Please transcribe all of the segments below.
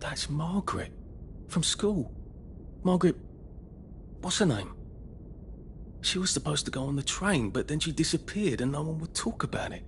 That's Margaret. From school. Margaret... what's her name? She was supposed to go on the train, but then she disappeared and no one would talk about it.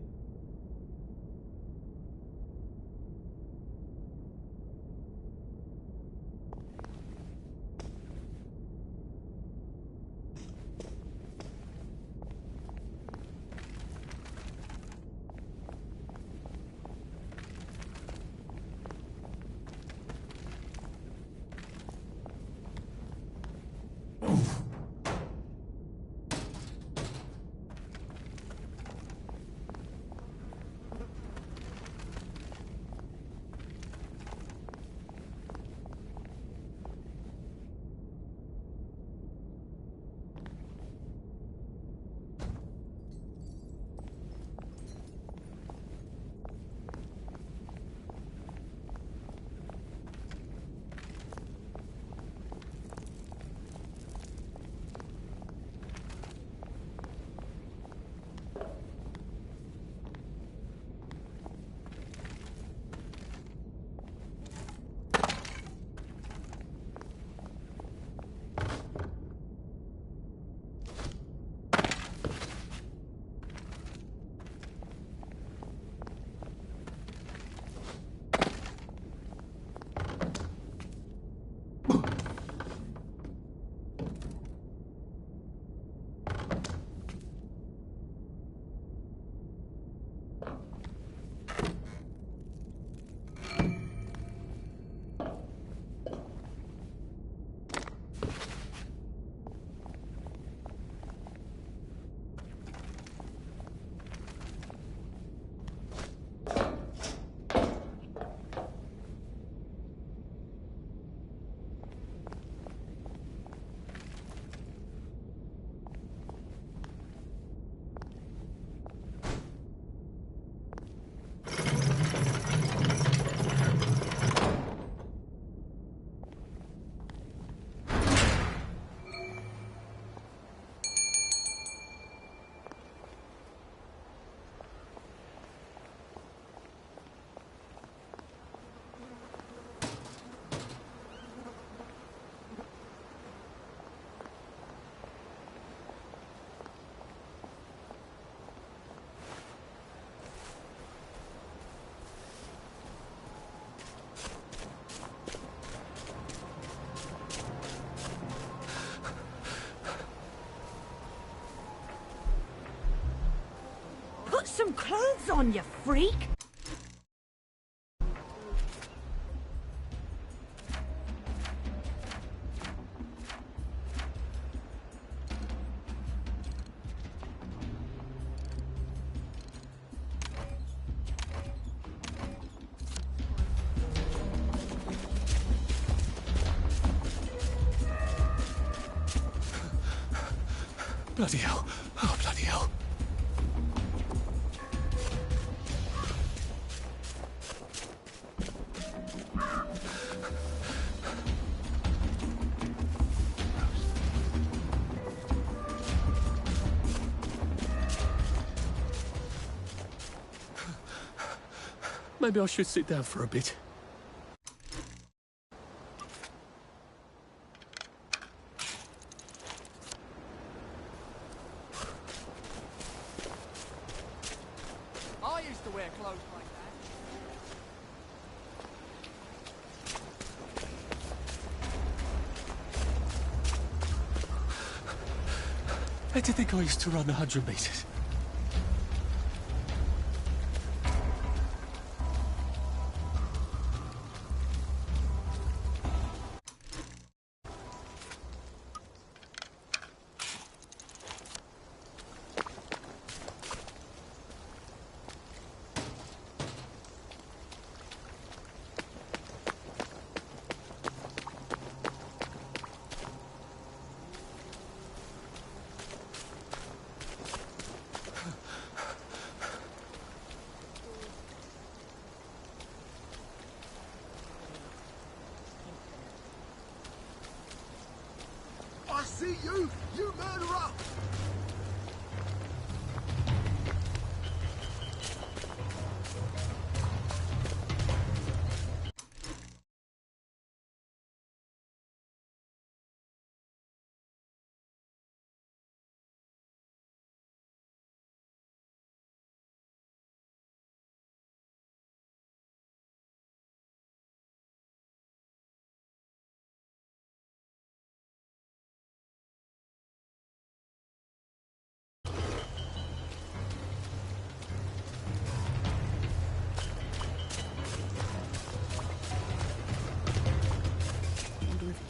Put some clothes on, you freak! Bloody hell. Oh, bloody hell. Maybe I should sit down for a bit. I used to wear clothes like that. How do you think I used to run 100 meters? I see you, you murderer!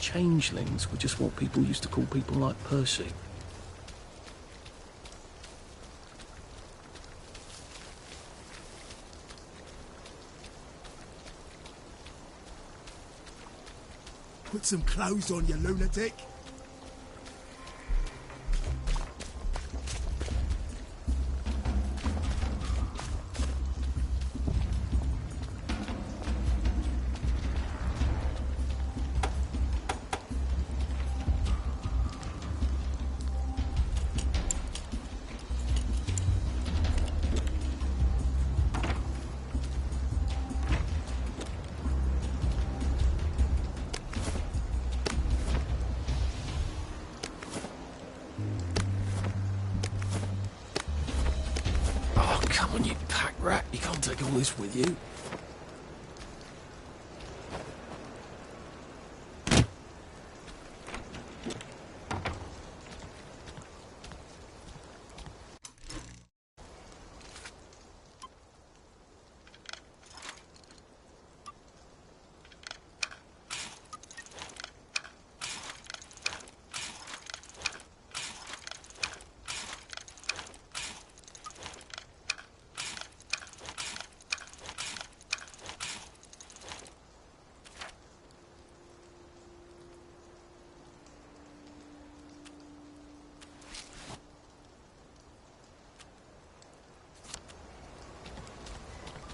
changelings were just what people used to call people like Percy. Put some clothes on, you lunatic. Oh, come on, you pack rat. You can't take all this with you.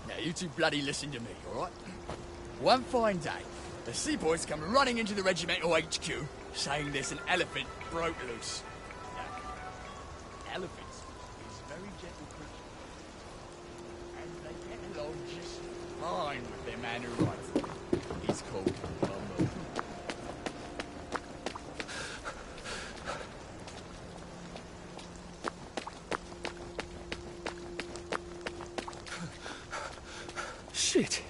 Now, you two bloody listen to me, alright? One fine day, the seaboys come running into the regimental HQ, saying there's an elephant broke loose. Now, elephants is very gentle creatures, and they get along just fine with their man who rides them. He's called Bumble. Shit.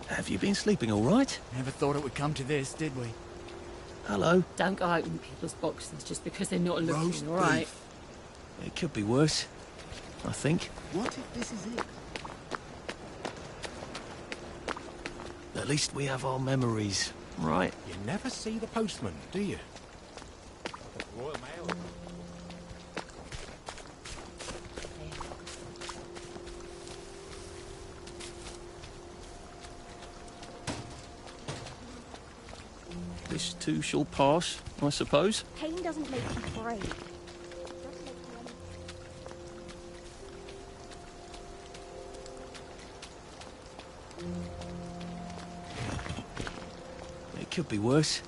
Have you been sleeping all right? Never thought it would come to this, did we? Hello. Don't go opening people's boxes just because they're not Roast looking, all right? beef. It could be worse, I think. What if this is it? At least we have our memories, right? You never see the postman, do you? Royal Mail. This too shall pass, I suppose. Pain doesn't make you brave. It could be worse,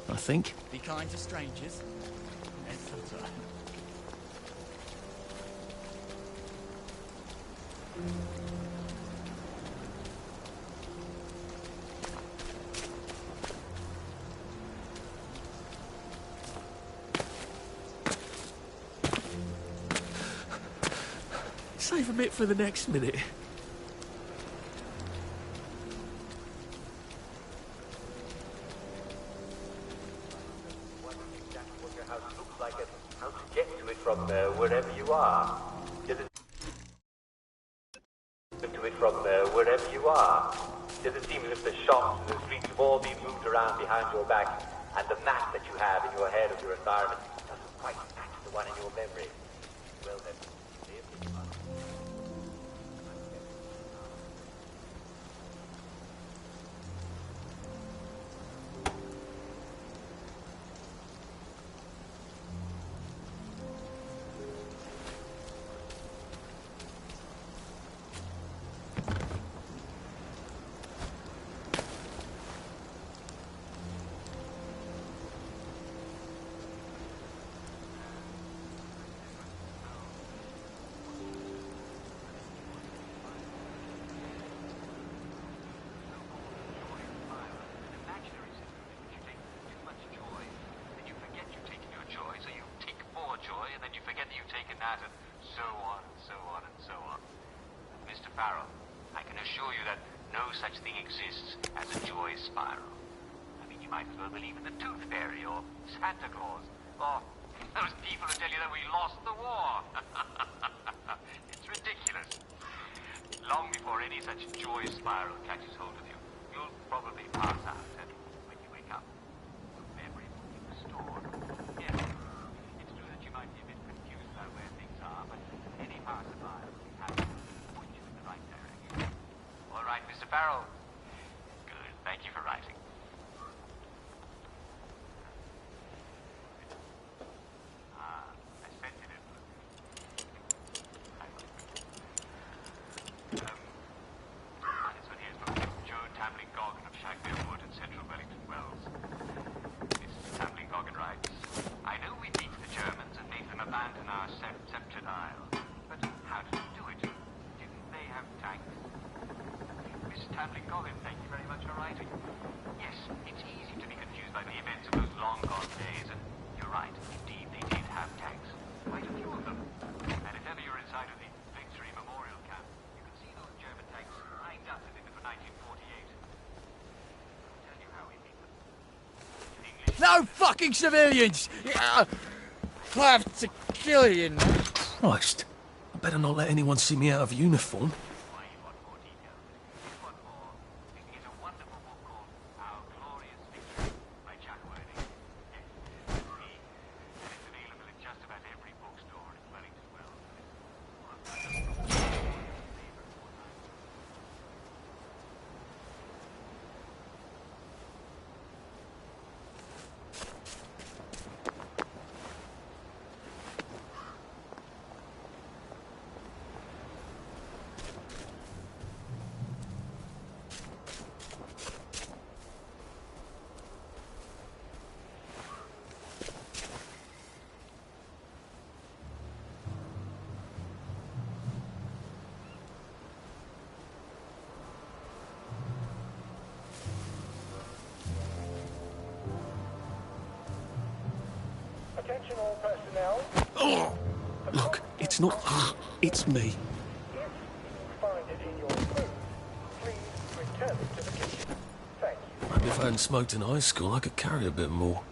I think. Be kind to strangers. Etc. Save a bit for the next minute. What your house looks like and how to get to it from wherever you are. Does it seem as if the shops and the streets have all been moved around behind your back, and the map that you have in your head of your environment doesn't quite match the one in your memory? Well then, exists as a joy spiral. I mean, you might as well believe in the Tooth Fairy or Santa Claus, or those people who tell you that we lost the war. It's ridiculous. Long before any such joy spiral catches hold of you, you'll probably pass out, and when you wake up, your memories will be restored. Yes, it's true that you might be a bit confused about where things are, but any passerby will be happy to point you in the right direction. All right, Mr. Farrell. Good. Thank you for writing. A sensitive look. This one here's from Joe Tambling Goggin of Shagbear Wood in central Wellington Wells. Mr. Tambling Goggin writes, I know we beat the Germans and made them abandon our sceptred isle, but how did we do it? Didn't they have tanks? Mr. Tambling Goggin, thank you very much for writing. Yes, it's easy to be confused by the events of those long-gone days, and you're right, indeed they did have tanks. Quite a few of them. And if ever you're inside of the Victory Memorial Camp, you can see those German tanks lined up as if it were 1948. I'll tell you how we beat them. In English... No fucking civilians! I have to kill you now. Christ. I better not let anyone see me out of uniform. Why you want more details? If you want more, here's a wonderful book called Our Glorious Victory by Jack Worthy. Yes, see, and it's available in just about every bookstore in Wellington Wells. Attention all personnel. Oh, look, it's not you, it's me. If you find it in your food, please return it to the kitchen. Thank you. Maybe if I hadn't smoked in high school, I could carry a bit more.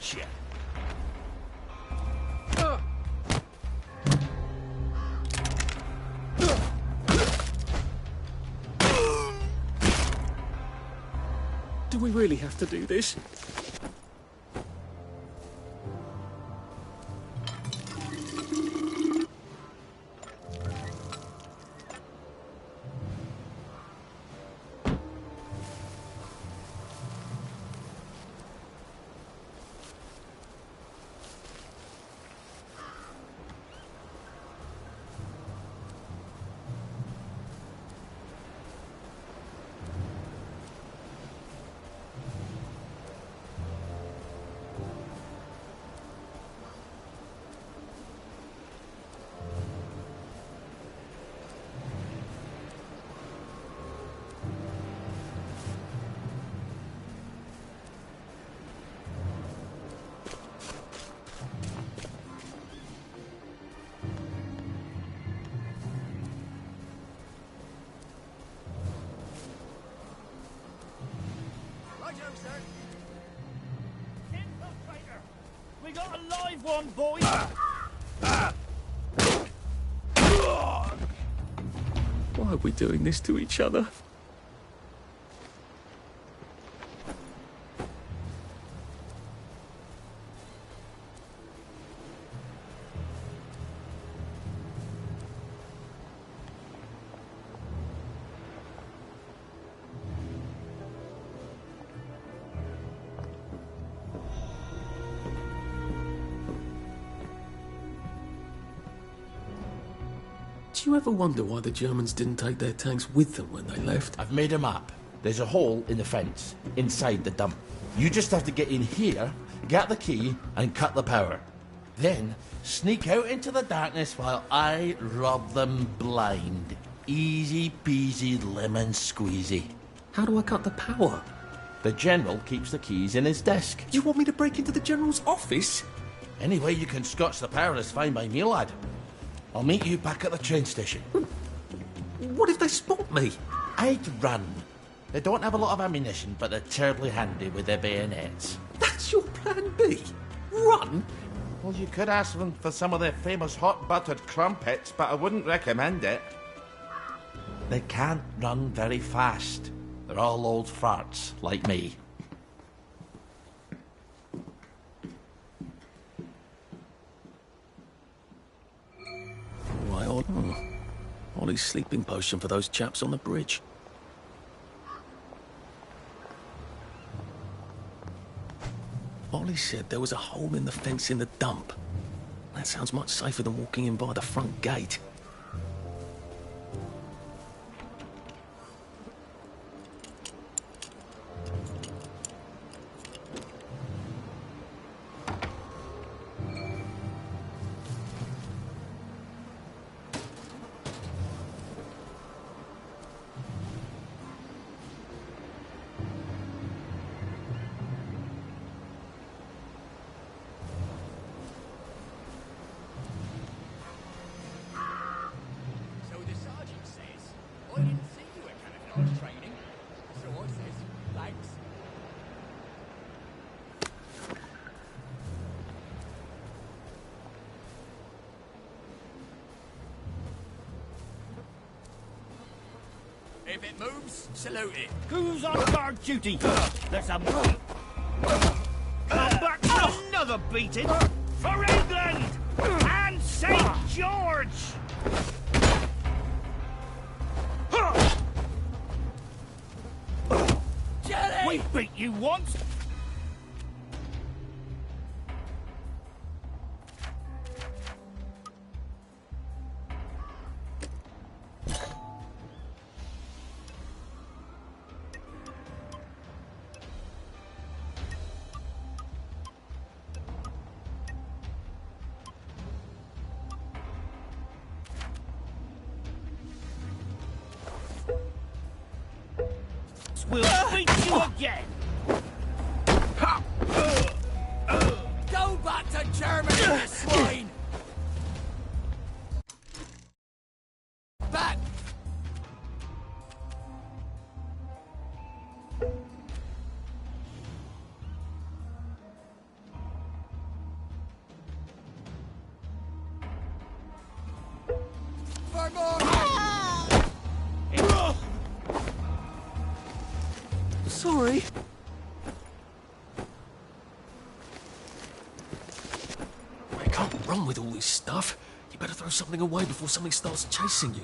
Gotcha! Do we really have to do this? We got a live one, boys! Why are we doing this to each other? Do you ever wonder why the Germans didn't take their tanks with them when they left? I've made a map. There's a hole in the fence, inside the dump. You just have to get in here, get the key, and cut the power. Then, sneak out into the darkness while I rob them blind. Easy peasy lemon squeezy. How do I cut the power? The General keeps the keys in his desk. You want me to break into the General's office? Any way you can scotch the power is fine by me, lad. I'll meet you back at the train station. What if they spot me? I'd run. They don't have a lot of ammunition, but they're terribly handy with their bayonets. That's your plan B? Run? Well, you could ask them for some of their famous hot buttered crumpets, but I wouldn't recommend it. They can't run very fast. They're all old farts, like me. Right on. Ollie's sleeping potion for those chaps on the bridge. Ollie said there was a hole in the fence in the dump. That sounds much safer than walking in by the front gate. I didn't see you at camouflage training. So I says, thanks. If it moves, salute it. Who's on guard duty? There's a... Come back for another beating! For England! And St. George! Jelly! We beat you once! We'll beat you again! Go back to Germany, you swine! Back! Sorry. You can't run with all this stuff. You better throw something away before something starts chasing you.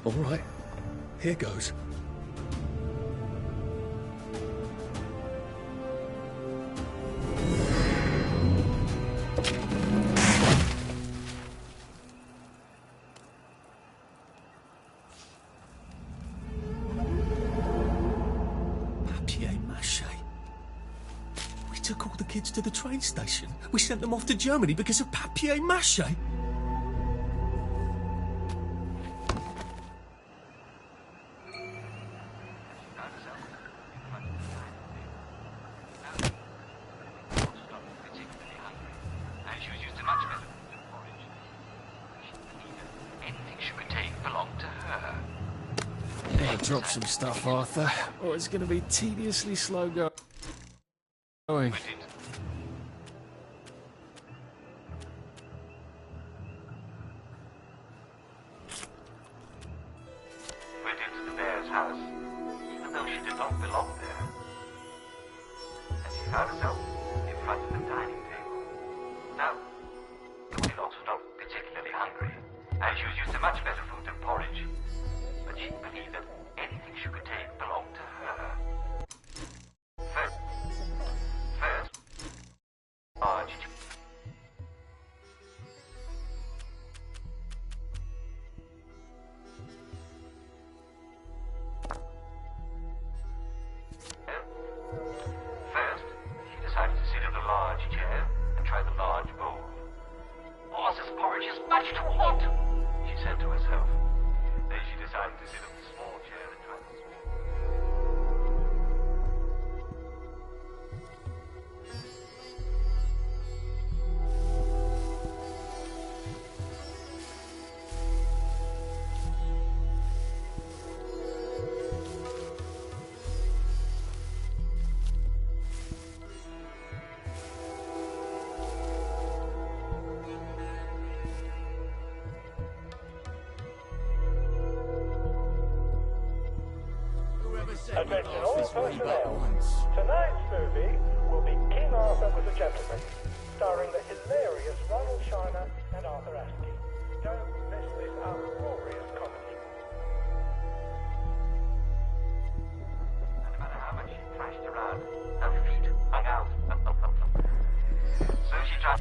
All right, here goes. Papier-mâché. We took all the kids to the train station. We sent them off to Germany because of papier-mâché. Drop some stuff, Arthur, or it's going to be tediously slow going. Went into the bear's house, even though she did not belong there. And she found herself in front of the dining table. Now, she was not particularly hungry, and she was used to much better food than porridge. But she believed that anything she could take belonged to her. First, large. First, she decided to sit in a large chair and try the large bowl. Oh, this porridge is much too hot, she said to herself. Then she decided to sit on the small chair and try the small. Attention all It's really but personnel. once. Tonight's movie will be King Arthur was a Gentleman, starring the hilarious Ronald Shiner and Arthur Askey. Don't miss this uproarious comedy. No matter how much she thrashed around, her feet hung out. So she tried.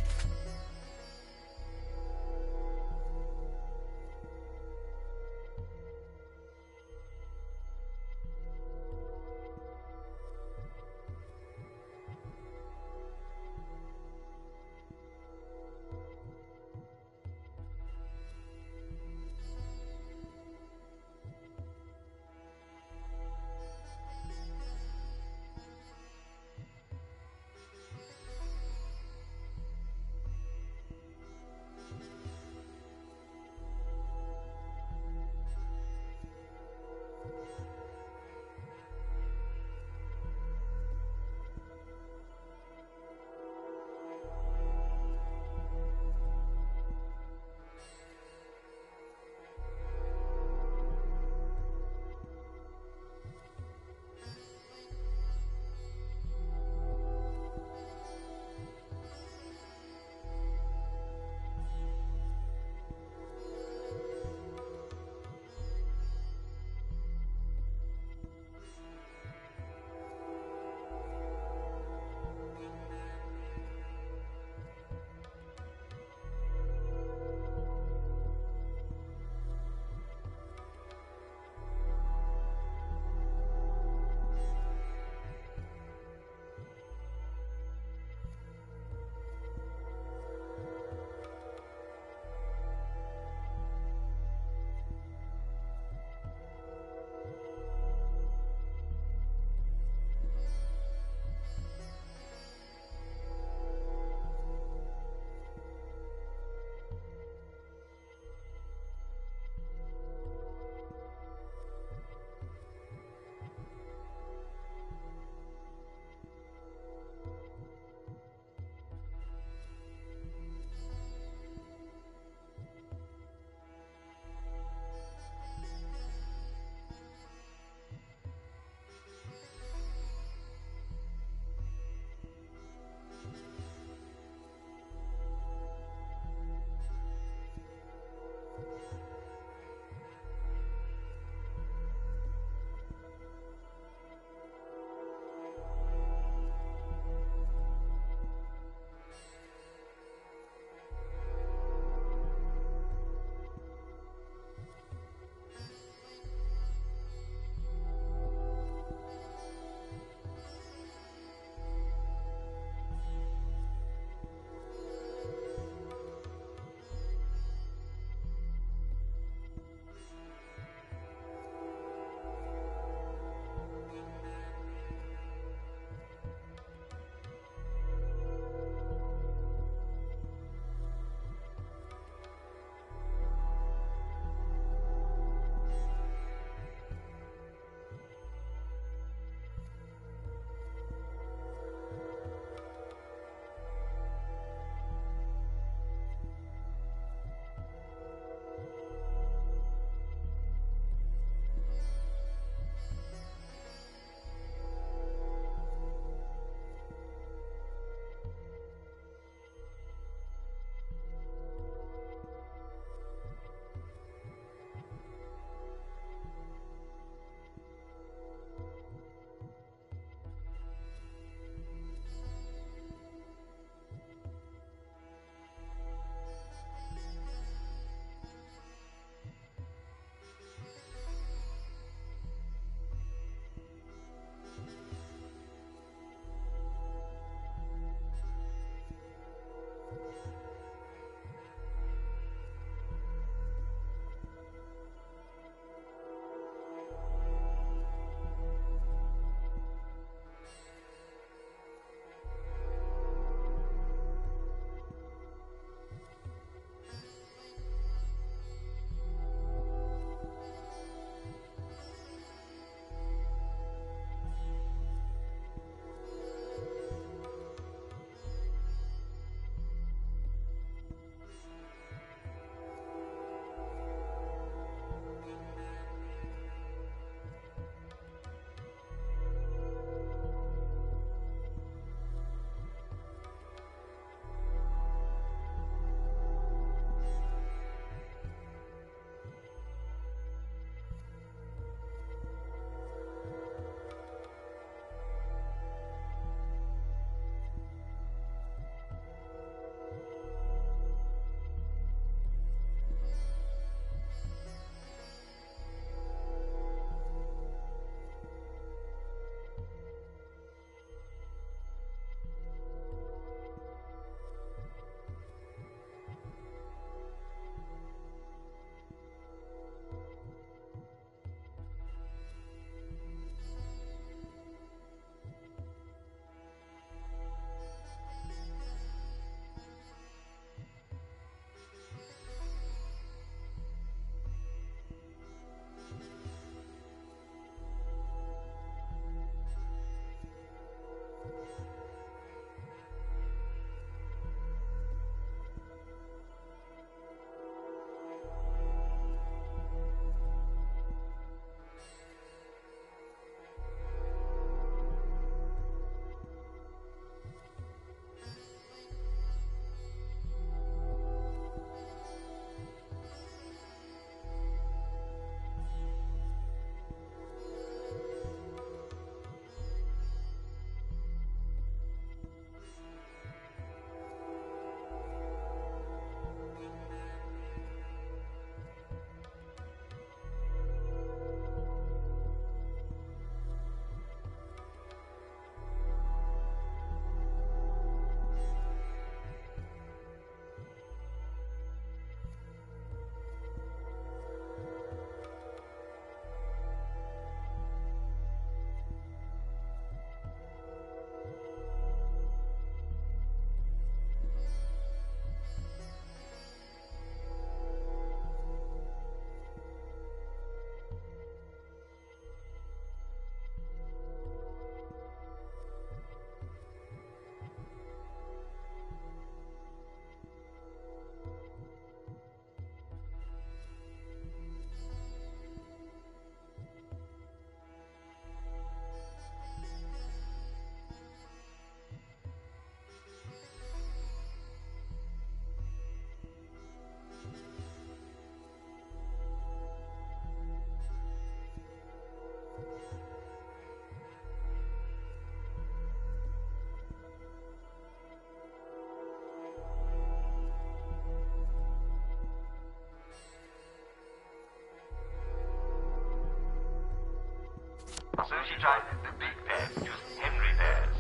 tried the big bed, used Henry beds.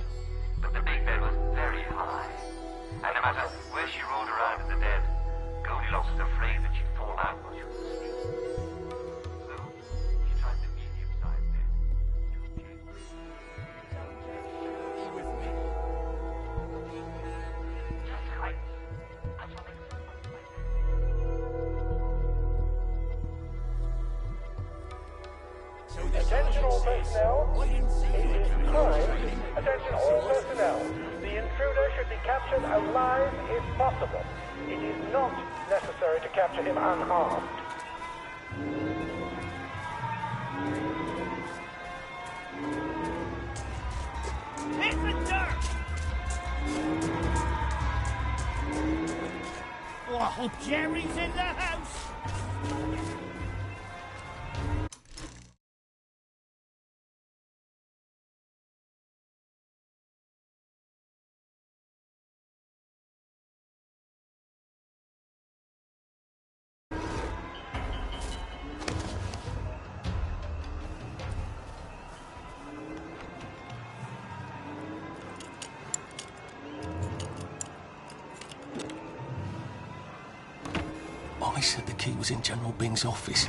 But the big bed was very high. And no matter where she rolled around in the bed, Goldilocks was afraid that she'd fall out while she was asleep. So she tried the medium-sized bed. Be with me. That's right. I shall make some of my bed. So the Attention all sergeant says, personnel. I didn't see It you is coming out of time. training. Attention all personnel. The intruder should be captured alive if possible. It is not necessary to capture him unharmed. Hit the dirt! Oh, Jerry's in the house! I said the key was in General Bing's office.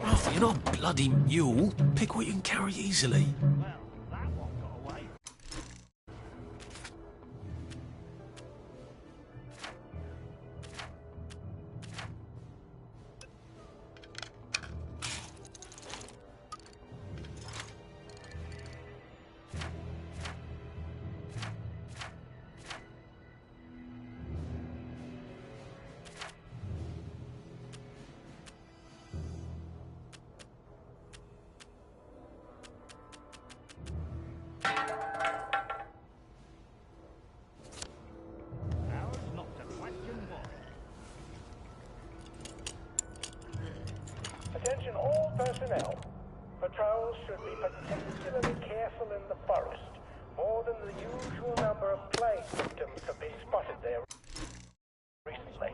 Ralph, you're not a bloody mule. Pick what you can carry easily. Well, that one got away. Ours not to question why. Attention all personnel. Patrols should be particularly careful in the forest. More than the usual number of plague victims have been spotted there recently.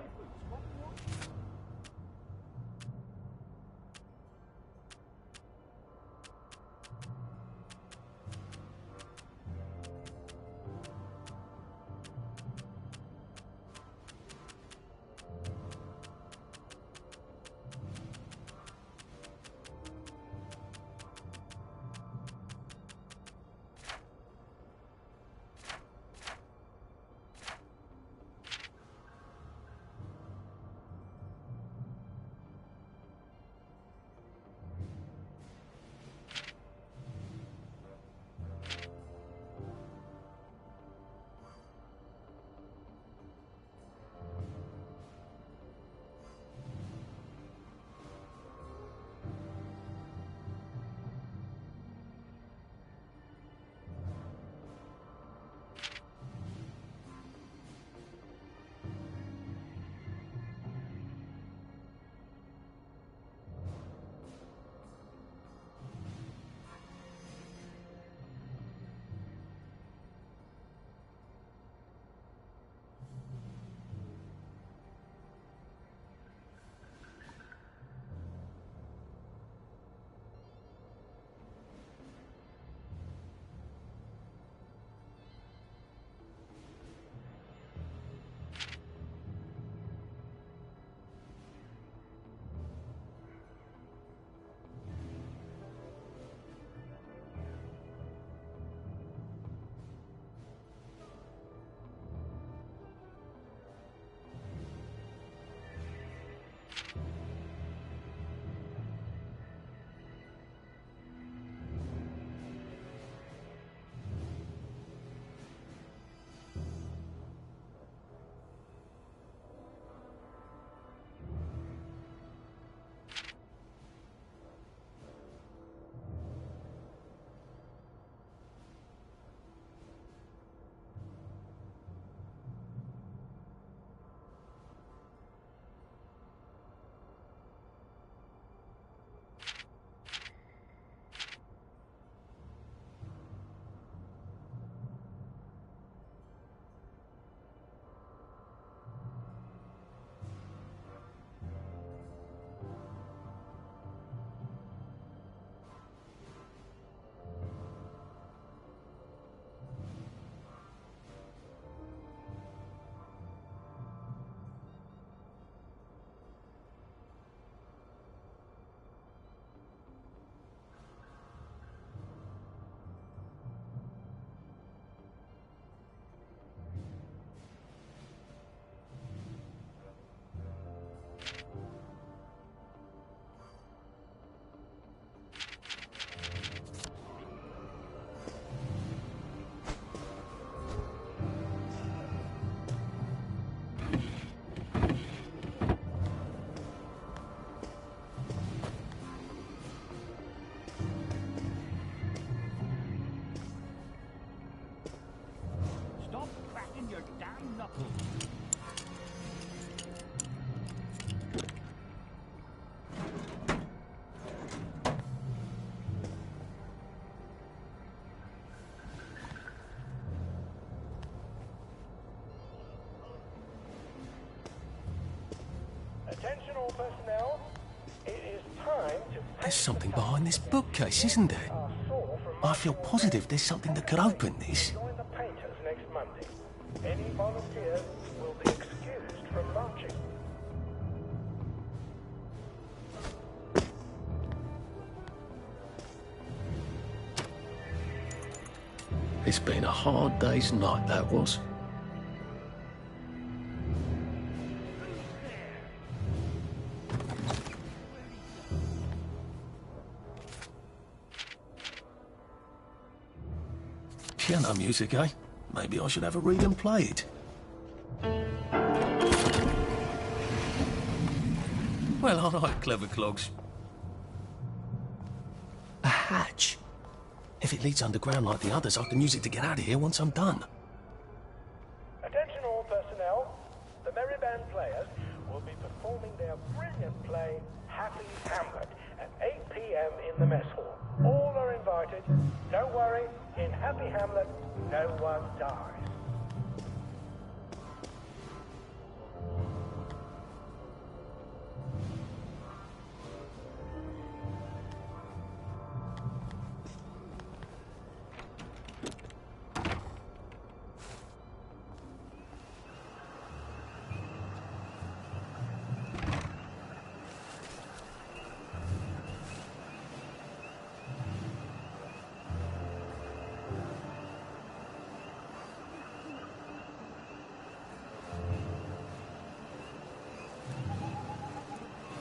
in your damn knuckles. Attention all personnel. It is time to... There's something behind this bookcase, isn't there? I feel positive there's something that could open this. Join the painters next Monday. Any volunteers will be excused from marching. It's been a hard day's night, that was. Piano music, eh? Maybe I should have a read and play it. Well, all right, clever clogs. A hatch. If it leads underground like the others, I can use it to get out of here once I'm done. Attention all personnel. The Merry Band players will be performing their brilliant play, Happy Hamlet, at 8 p.m. in the mess hall. All are invited. Don't worry, in Happy Hamlet, no one dies.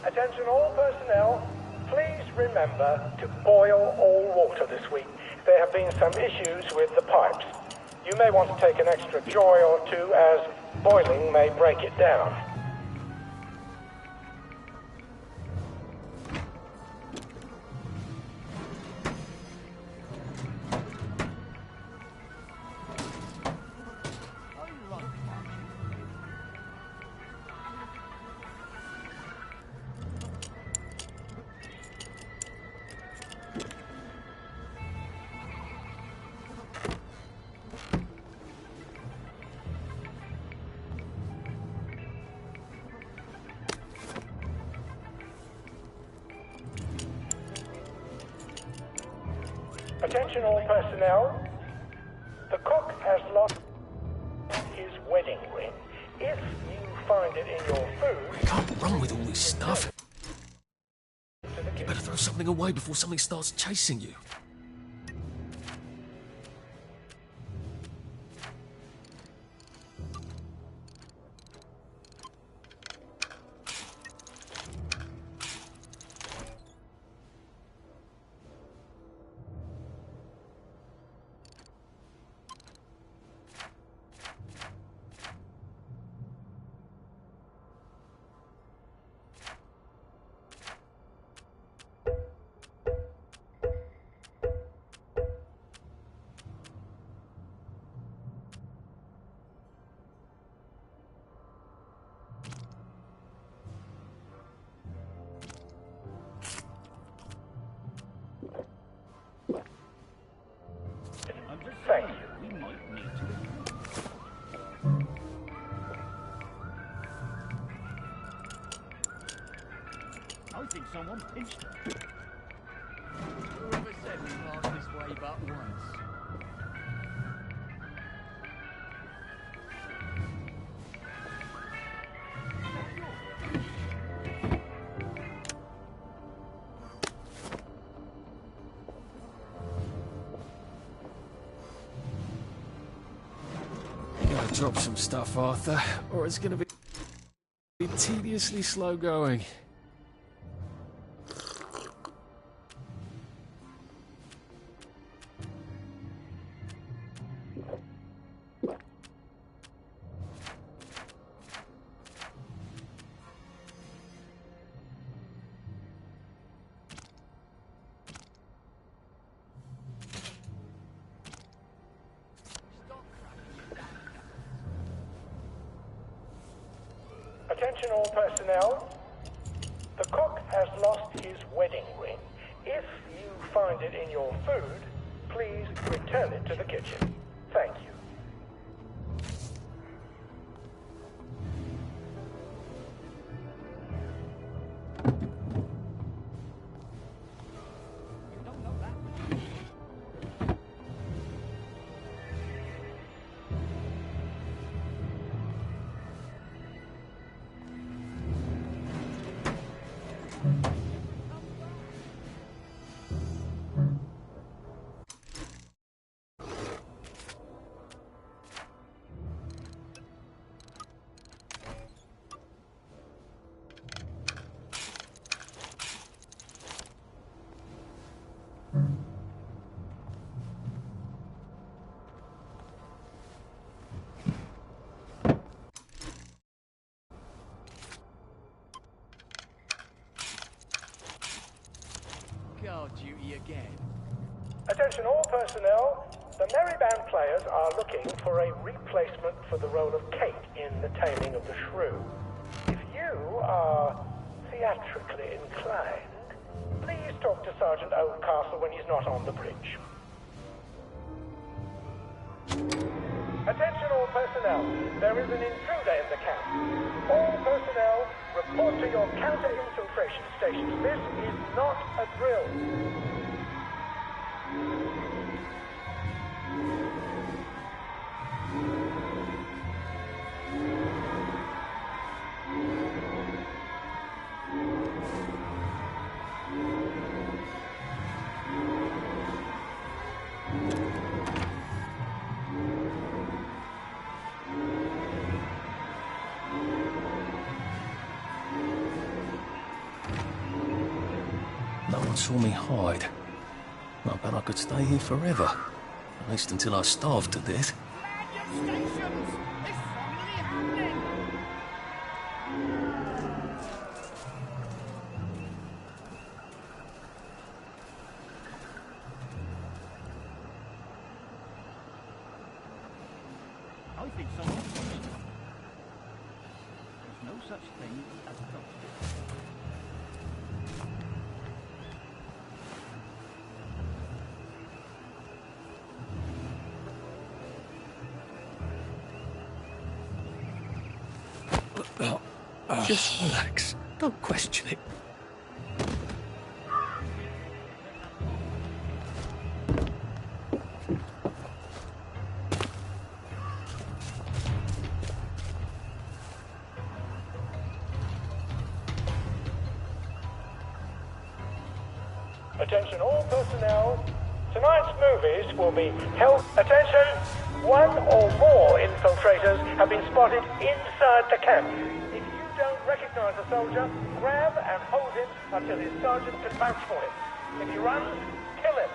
Attention all personnel, please remember to boil all water this week. There have been some issues with the pipes. You may want to take an extra joy or two as boiling may break it down. Attention all personnel. The cook has lost his wedding ring. If you find it in your food... You can't run with all this stuff. You better throw something away before something starts chasing you. Thank you. We might need to. I think someone pinched her. Whoever said we passed this way but once? Gotta drop some stuff, Arthur, or it's gonna be tediously slow going. Attention all personnel. The cook has lost his wedding ring. If you find it in your food, please return it to the kitchen. Thank you. Guard duty again. Attention all personnel. The Merry Band players are looking for a replacement for the role of Kate in The Taming of the Shrew. If you are theatrically inclined, please talk to Sergeant Oldcastle when he's not on the bridge. Attention all personnel. There is an intruder in the camp. All personnel, report to your counter-infiltration stations. This is not a drill. No one saw me hide. I bet I could stay here forever. At least until I starved to death. Land your stations! It's finally happening! I think someone's coming. There's no such thing as a ghost. Just relax. Don't question it. Attention all personnel. Tonight's movies will be held. Attention! One or more infiltrators have been spotted inside the camp. If you don't recognize a soldier, grab and hold him until his sergeant can vouch for him. If he runs, kill him.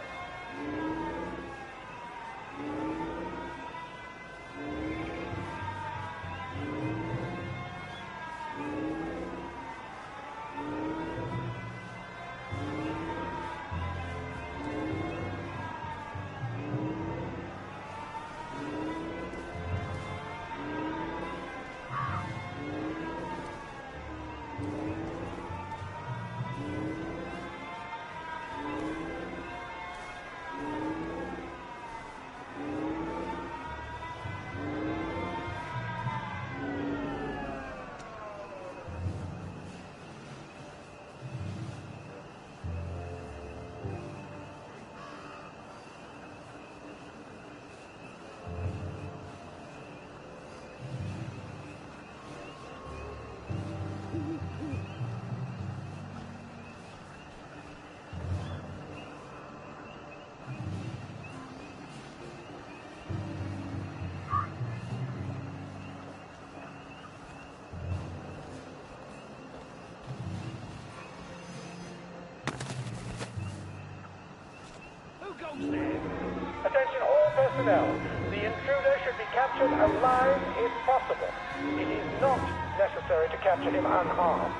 Attention all personnel. The intruder should be captured alive if possible. It is not necessary to capture him unharmed.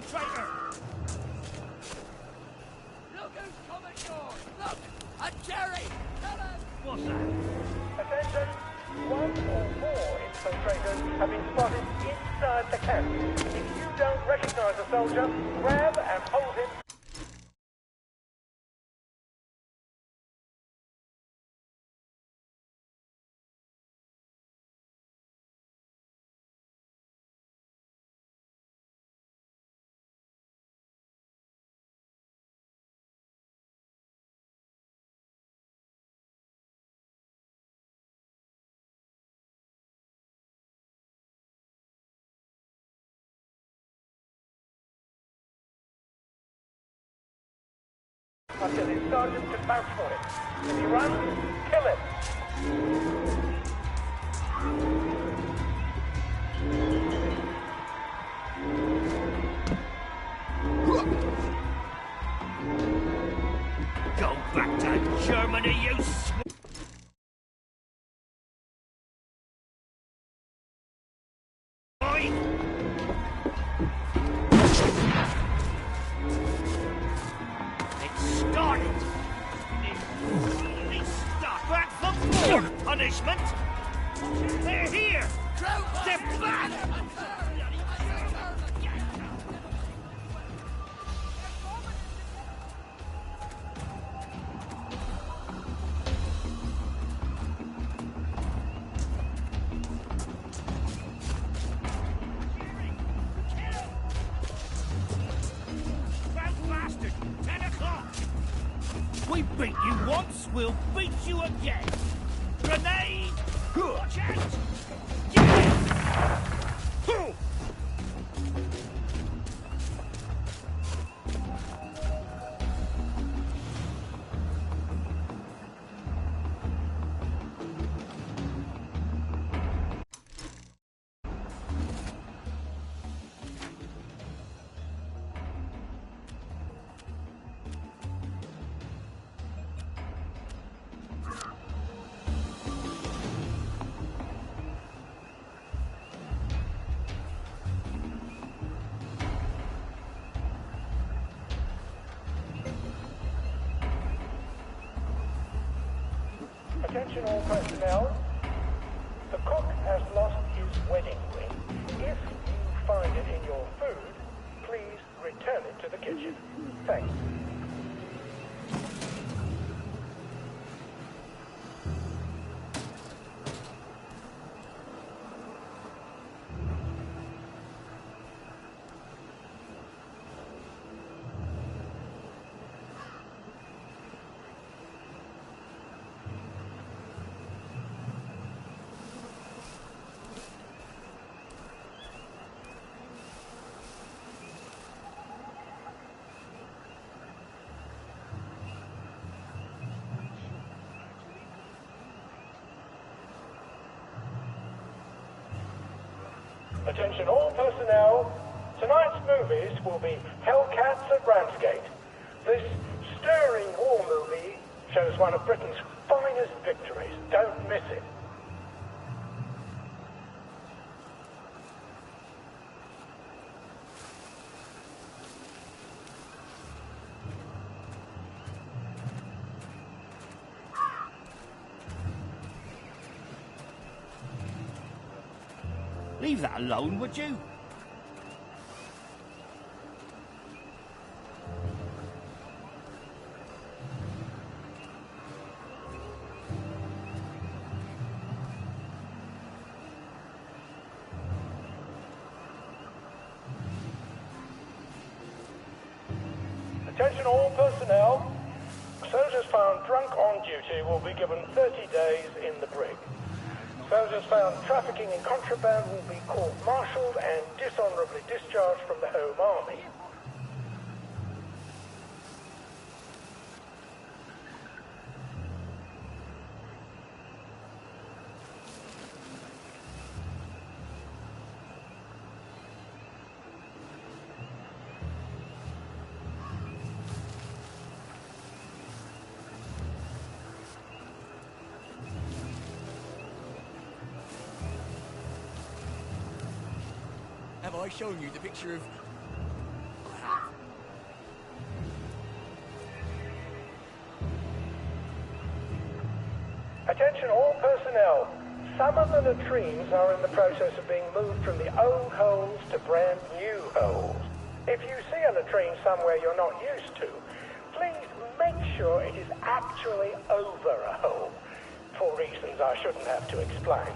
infiltrator! Look who's come at yours! Look! A Jerry! Tell him! What's that? Attention! One or more infiltrators have been spotted inside the camp. If you don't recognize a soldier, grab and hold him. I tell his sergeant to vouch for him. If he runs, kill him. Go back to Germany, you punishment! They're here! Step back! Bastard! 10 o'clock! We beat you once, we'll beat you again! Grenade! Watch out! Attention all personnel. The cook has lost his wedding ring. If you find it in your food, please return it to the kitchen. Thanks. Attention all personnel. Tonight's movies will be Hellcats at Ramsgate. This stirring war movie shows one of Britain's finest victories. Don't miss it. Leave that alone, would you? Attention all personnel. Soldiers found drunk on duty will be given 30 days in the brig. Soldiers found trafficking in contraband will be court-martialed and dishonorably discharged from the Home Army. Have I shown you the picture of... of the latrines are in the process of being moved from the old holes to brand new holes. If you see a latrine somewhere you're not used to, please make sure it is actually over a hole, for reasons I shouldn't have to explain.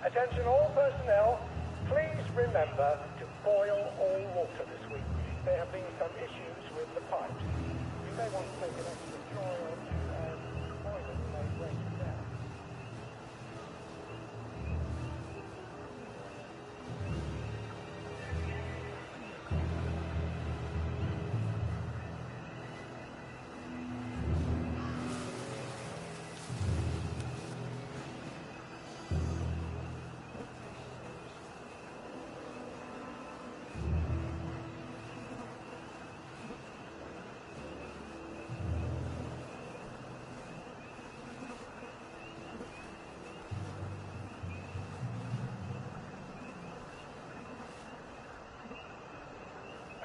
Attention all personnel, please remember to boil all water this week. There have been some issues with the pipes. You may want to take an extra drawer or two as boilers may break down.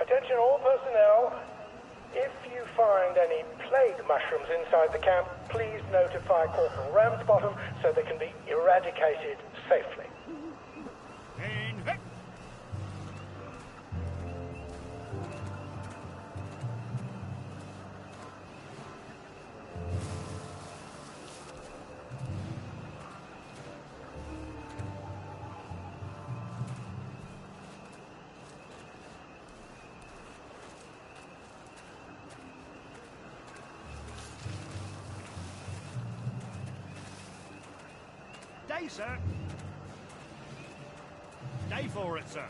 Attention all personnel, if you find any plague mushrooms inside the camp, please notify Corporal Ramsbottom so they can be eradicated safely. Day, sir. Day for it, sir.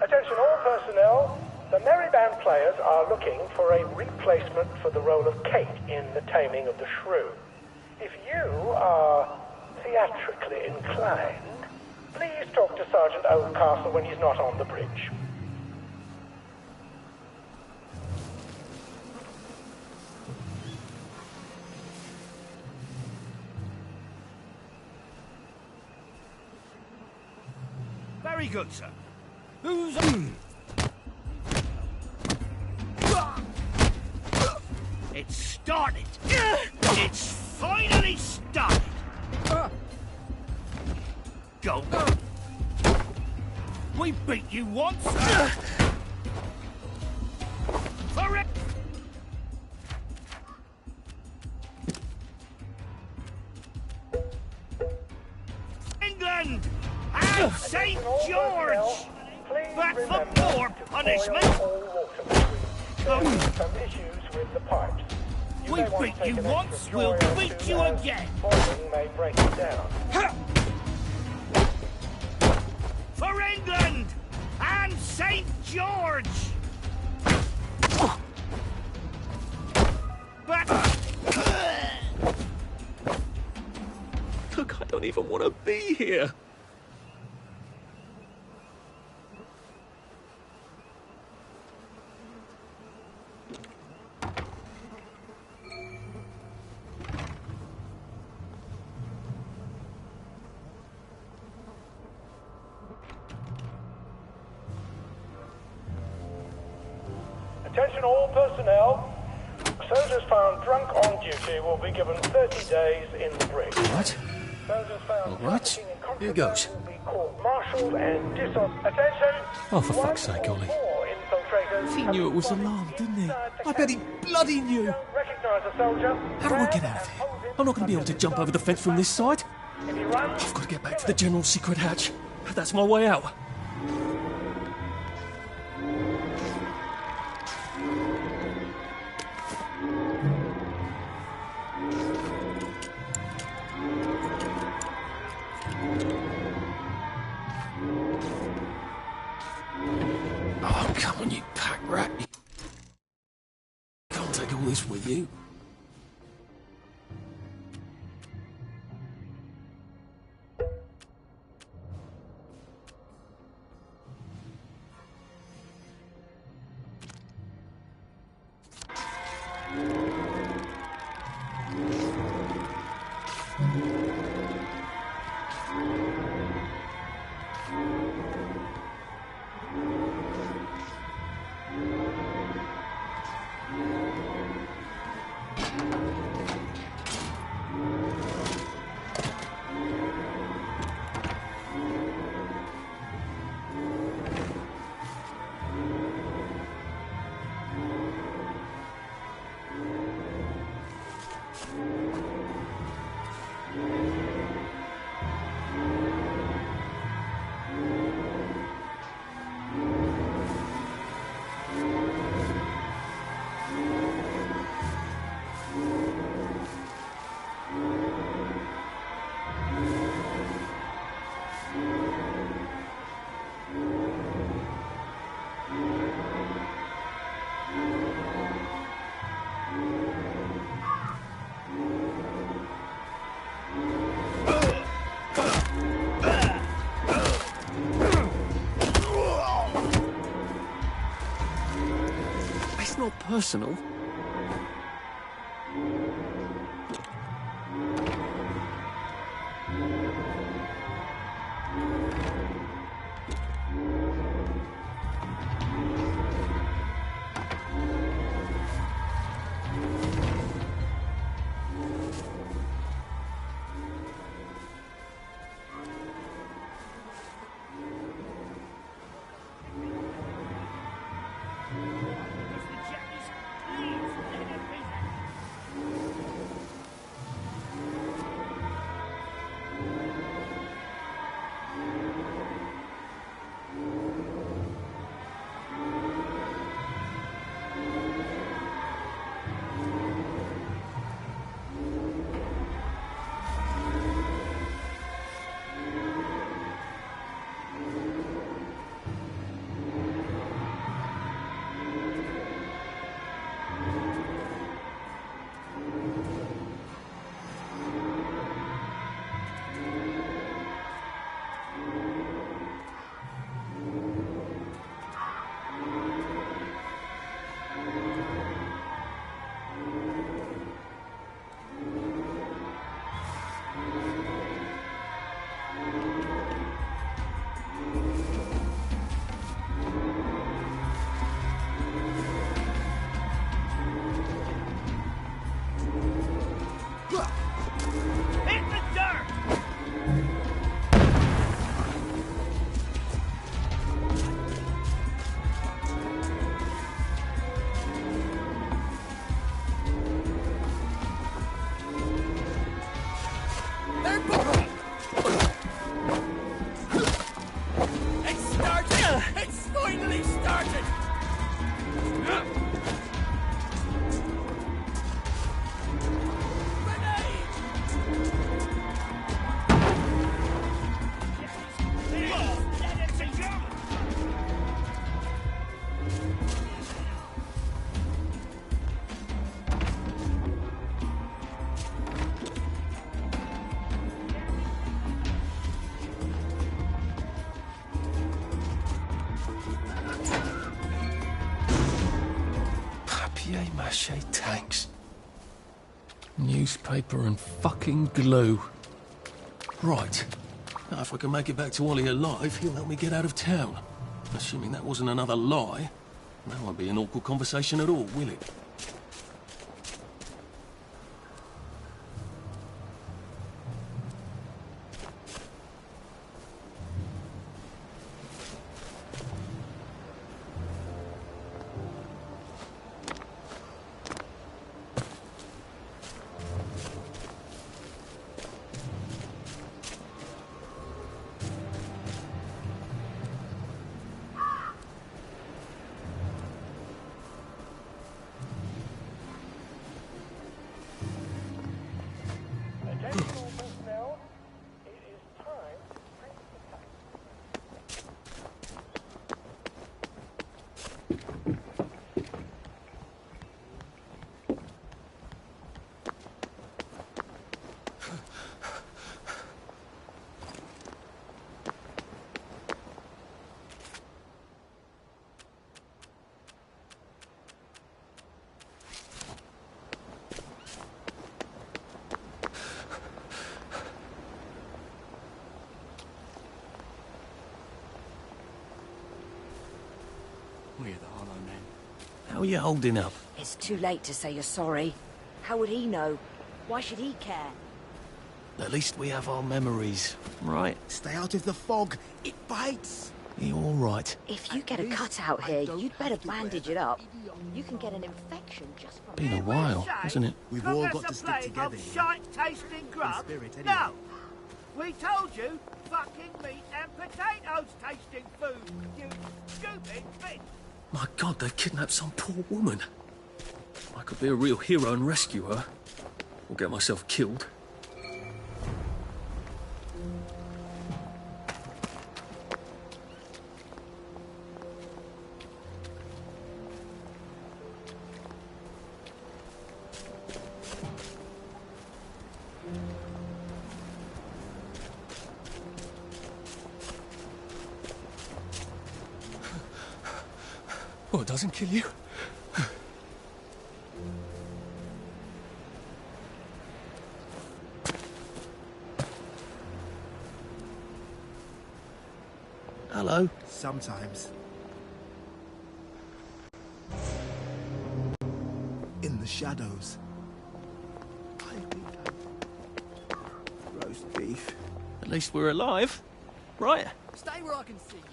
Attention all personnel, the Merry Band players are looking for a replacement for the role of Kate in The Taming of the Shrew. If you are theatrically inclined, please talk to Sergeant Oldcastle when he's not on the bridge. Very good, sir. Who's... It's started. It's finally started. Go. We beat you once. For it. England and St. George. Back for more punishment. Some issues with the pipes. We beat you once, we'll beat you again. Boiling may break it down. For England and St. George. don't even want to be here. Attention all personnel. Soldiers found drunk on duty will be given 30 days in the brig. What? Soldiers found All right. trafficking in Here goes. contraband will be court-martialed and Attention! Oh, for fuck's sake, Ollie. He knew it was alarmed, didn't he? I bet he bloody knew. Recognize a soldier. How do I get out of here? I'm not going to be able to jump over the fence from this side. If you run, I've got to get back to the general secret hatch. That's my way out. Oh, come on, you pack rat. You can't take all this with you. It's not personal. Papier-mâché tanks. Newspaper and fucking glue. Right. Now, if I can make it back to Ollie alive, he'll help me get out of town. Assuming that wasn't another lie, that won't be an awkward conversation at all, will it? Attention all personnel, it is time to bring the taxi. We're the Hollow Men. How are you holding up? It's too late to say you're sorry. How would he know? Why should he care? At least we have our memories, right? Stay out of the fog. It bites. You all right? If you get a cut out here, you'd better bandage it up. You can get an infection just from... Been a while, hasn't it? We've Cook all us got a to stick plate together. of shite-tasting grub? spirit, anyway. No! We told you, fucking meat and potatoes-tasting food, you stupid bitch! My God, they've kidnapped some poor woman. I could be a real hero and rescue her. Or get myself killed. Oh, it doesn't kill you? Hello. Sometimes. In the shadows. Roast beef. At least we're alive, right? Stay where I can see you.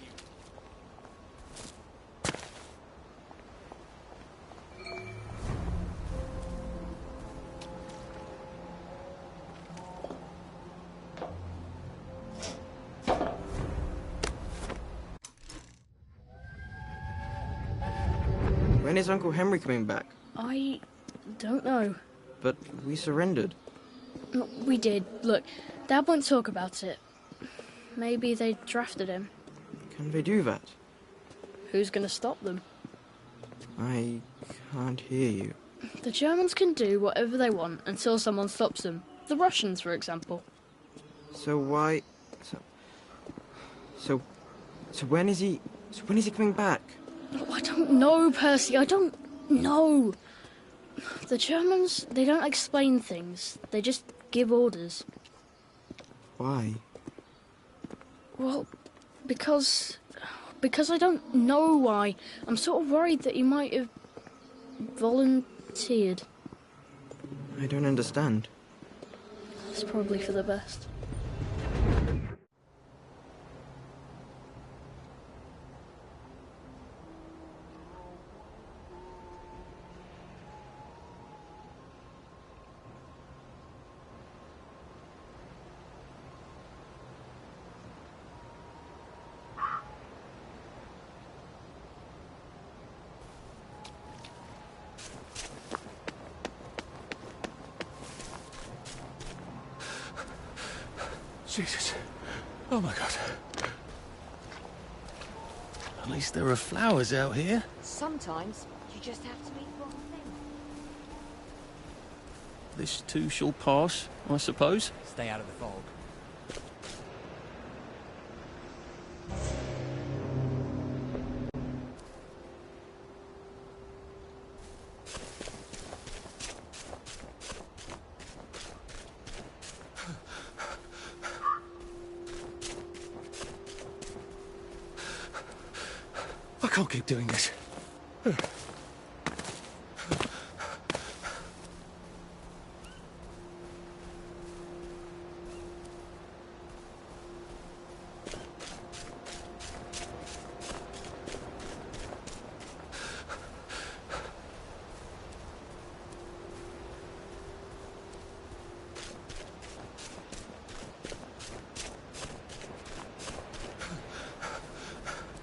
When is Uncle Henry coming back? I don't know. But we surrendered. We did. Look, Dad won't talk about it. Maybe they drafted him. Can they do that? Who's gonna stop them? I can't hear you. The Germans can do whatever they want until someone stops them. The Russians, for example. So why... So when is he... So when is he coming back? Oh, I don't know, Percy. I don't know. The Germans, they don't explain things. They just give orders. Why? Well, because I don't know why. I'm sort of worried that he might have volunteered. I don't understand. It's probably for the best. Jesus. Oh my God. At least there are flowers out here. Sometimes you just have to be one thing. This too shall pass, I suppose. Stay out of the fog. I can't keep doing this.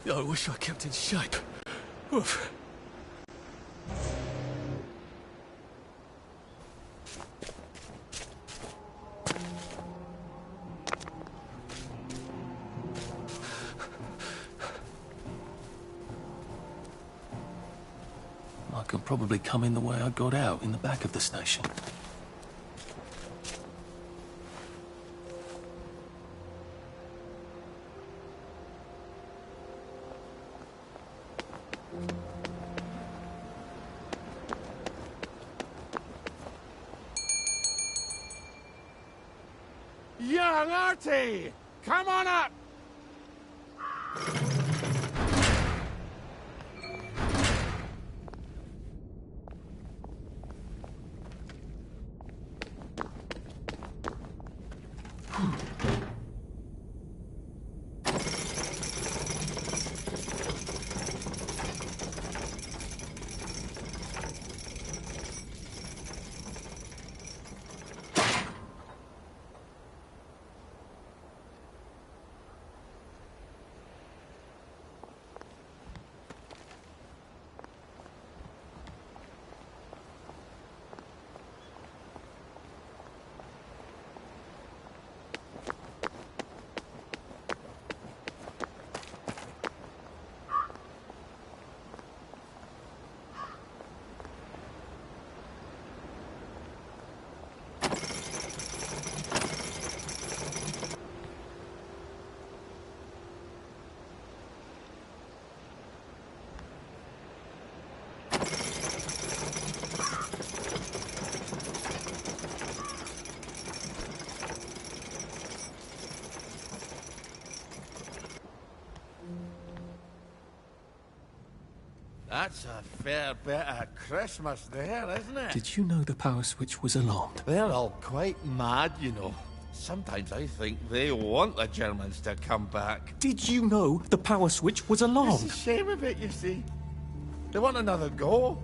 I wish I kept in shape. Oof. I can probably come in the way I got out, in the back of the station. Young Artie! Come on up! That's a fair bit of Christmas there, isn't it? Did you know the power switch was alarmed? They're all quite mad, you know. Sometimes I think they want the Germans to come back. Did you know the power switch was alarmed? It's a shame of it, you see. They want another go.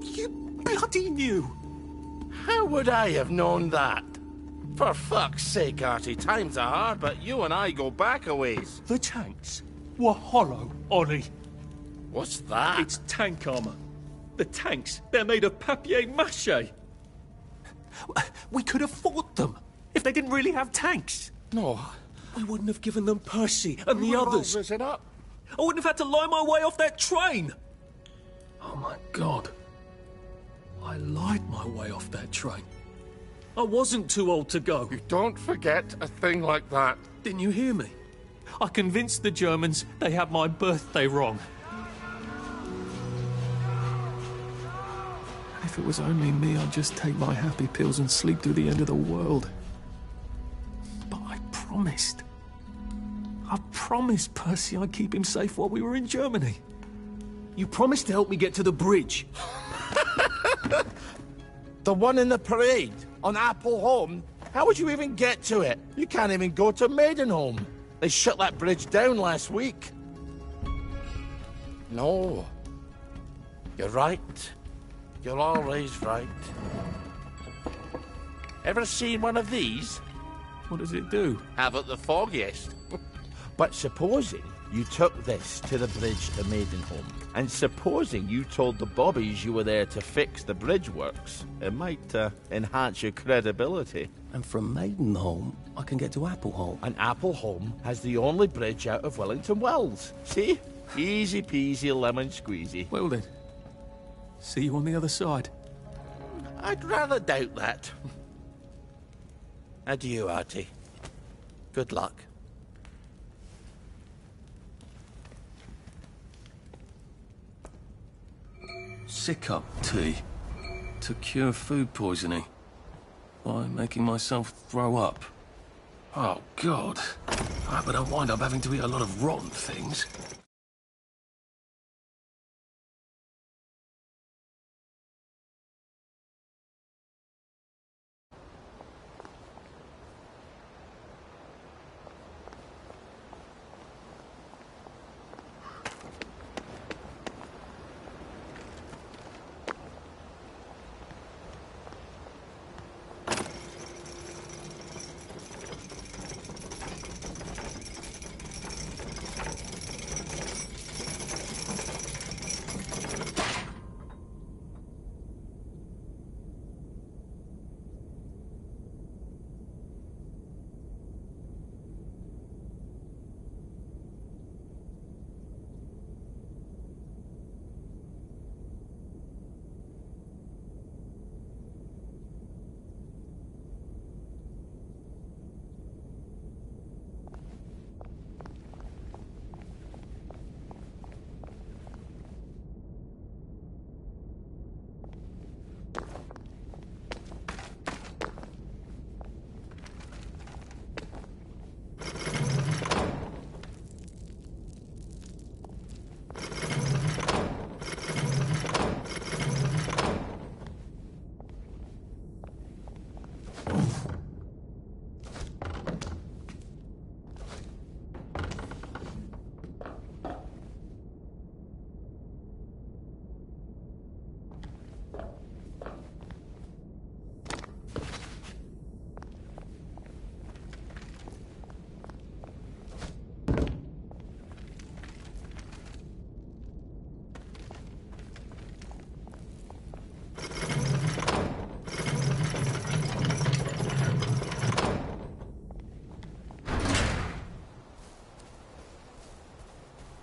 You bloody knew! How would I have known that? For fuck's sake, Artie, times are hard, but you and I go back a ways. The tanks were hollow, Ollie. What's that? It's tank armor. The tanks, they're made of papier-mâché. We could have fought them if they didn't really have tanks. No. We wouldn't have given them Percy and the others. It up. I wouldn't have had to lie my way off that train. Oh my God. I lied my way off that train. I wasn't too old to go. You don't forget a thing like that. Didn't you hear me? I convinced the Germans they had my birthday wrong. If it was only me, I'd just take my happy pills and sleep through the end of the world. But I promised. I promised Percy I'd keep him safe while we were in Germany. You promised to help me get to the bridge. The one in the parade on Apple Home? How would you even get to it? You can't even go to Maidenholm. They shut that bridge down last week. No. You're right. You're always right. Ever seen one of these? What does it do? Haven't the foggiest. But supposing you took this to the bridge to Maidenholm, and supposing you told the bobbies you were there to fix the bridge works, it might enhance your credibility. And from Maidenholm, I can get to Appleholm. And Appleholm has the only bridge out of Wellington Wells. See? Easy peasy lemon squeezy. Well then, see you on the other side. I'd rather doubt that. Adieu, Artie. Good luck. Sick-up tea to cure food poisoning by making myself throw up. Oh, God. I hope I don't wind up having to eat a lot of rotten things.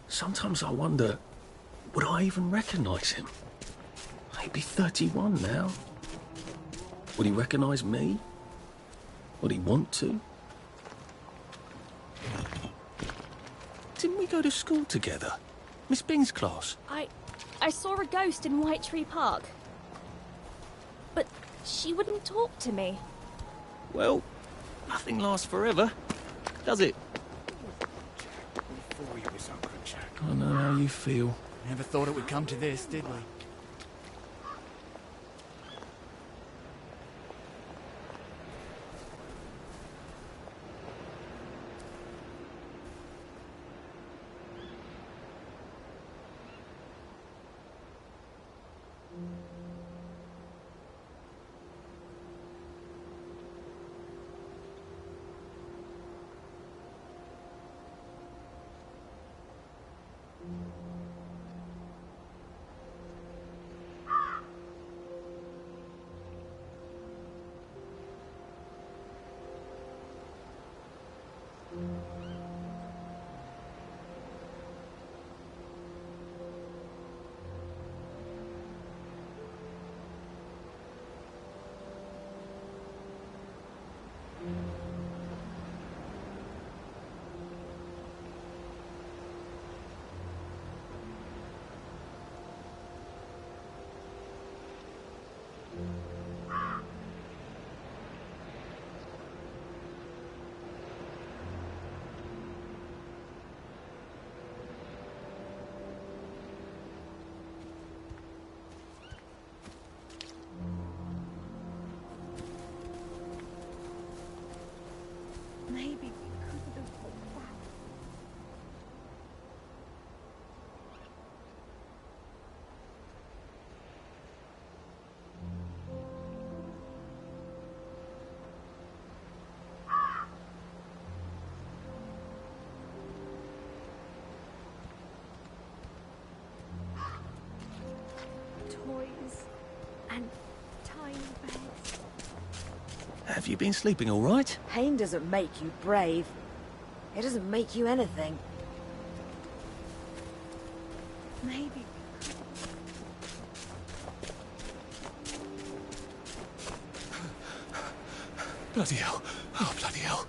Sometimes I wonder, would I even recognise him? He'd be 31 now. Would he recognise me? Would he want to? Didn't we go to school together? Miss Bing's class? I saw a ghost in White Tree Park. But she wouldn't talk to me. Well, nothing lasts forever, does it? I know how you feel. Never thought it would come to this, did we? Maybe we couldn't have walked back. Toys and tiny beds. Have you been sleeping all right? Pain doesn't make you brave. It doesn't make you anything. Maybe. Bloody hell. Oh, bloody hell.